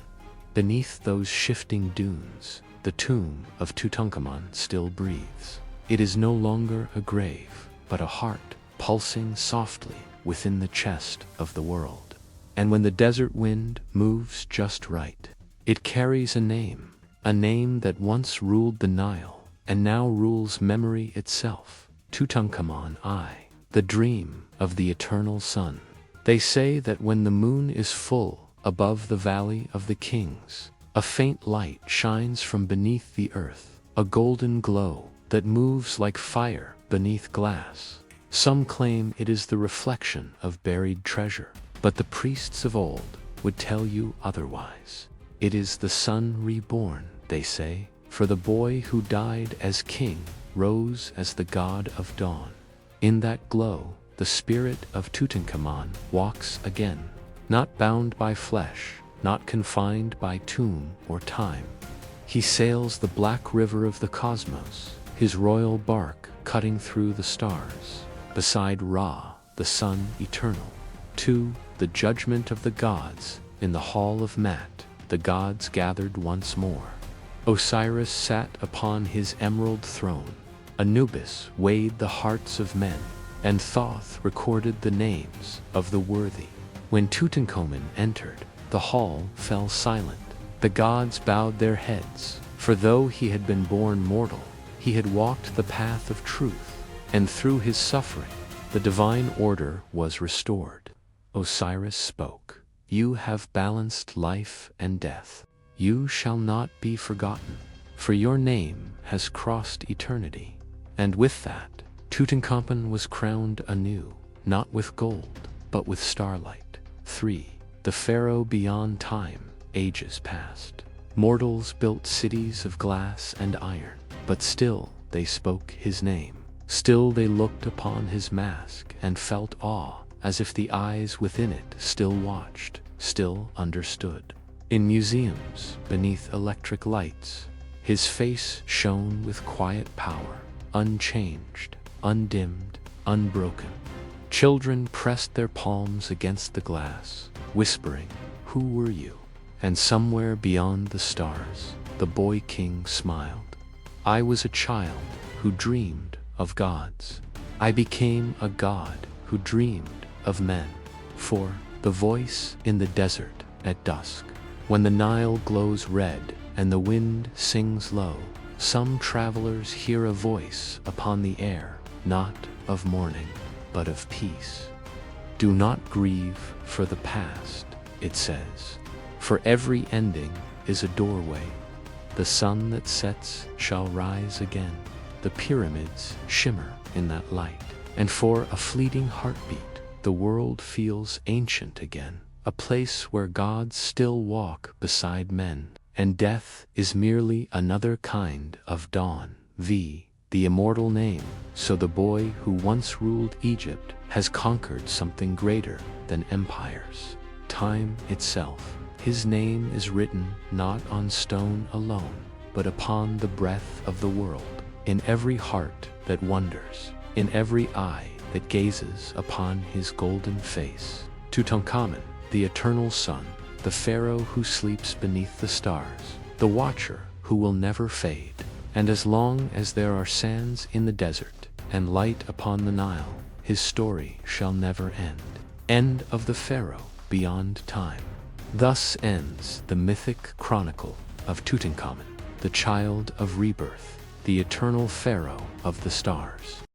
Beneath those shifting dunes, the tomb of Tutankhamun still breathes. It is no longer a grave, but a heart pulsing softly within the chest of the world. And when the desert wind moves just right, it carries a name that once ruled the Nile and now rules memory itself. Tutankhamun I, the dream of the eternal sun. They say that when the moon is full above the valley of the kings, a faint light shines from beneath the earth, a golden glow that moves like fire beneath glass. Some claim it is the reflection of buried treasure, but the priests of old would tell you otherwise. It is the sun reborn, they say, for the boy who died as king rose as the god of dawn. In that glow, the spirit of Tutankhamun walks again, not bound by flesh, not confined by tomb or time. He sails the black river of the cosmos, his royal bark cutting through the stars, beside Ra, the sun eternal. To the judgment of the gods, in the hall of Mat, the gods gathered once more. Osiris sat upon his emerald throne, Anubis weighed the hearts of men, and Thoth recorded the names of the worthy. When Tutankhamun entered, the hall fell silent. The gods bowed their heads, for though he had been born mortal, he had walked the path of truth, and through his suffering, the divine order was restored. Osiris spoke, "You have balanced life and death. You shall not be forgotten, for your name has crossed eternity." And with that, Tutankhamun was crowned anew, not with gold, but with starlight. 3. The Pharaoh beyond time, ages past. Mortals built cities of glass and iron, but still they spoke his name. Still they looked upon his mask and felt awe, as if the eyes within it still watched, still understood. In museums, beneath electric lights, his face shone with quiet power, unchanged, undimmed, unbroken. Children pressed their palms against the glass, whispering, "Who were you?" And somewhere beyond the stars, the boy king smiled. "I was a child who dreamed of gods. I became a god who dreamed of men." For the voice in the desert at dusk, when the Nile glows red and the wind sings low, some travelers hear a voice upon the air, not of mourning, but of peace. "Do not grieve for the past," it says, "for every ending is a doorway. The sun that sets shall rise again. The pyramids shimmer in that light, and for a fleeting heartbeat, the world feels ancient again, a place where gods still walk beside men, and death is merely another kind of dawn." The immortal name, so the boy who once ruled Egypt has conquered something greater than empires, time itself. His name is written not on stone alone, but upon the breath of the world, in every heart that wonders, in every eye that gazes upon his golden face. Tutankhamun, the eternal sun, the pharaoh who sleeps beneath the stars, the watcher who will never fade. And as long as there are sands in the desert and light upon the Nile, his story shall never end. End of the pharaoh beyond time. Thus ends the mythic chronicle of Tutankhamun, the child of rebirth, the eternal pharaoh of the stars.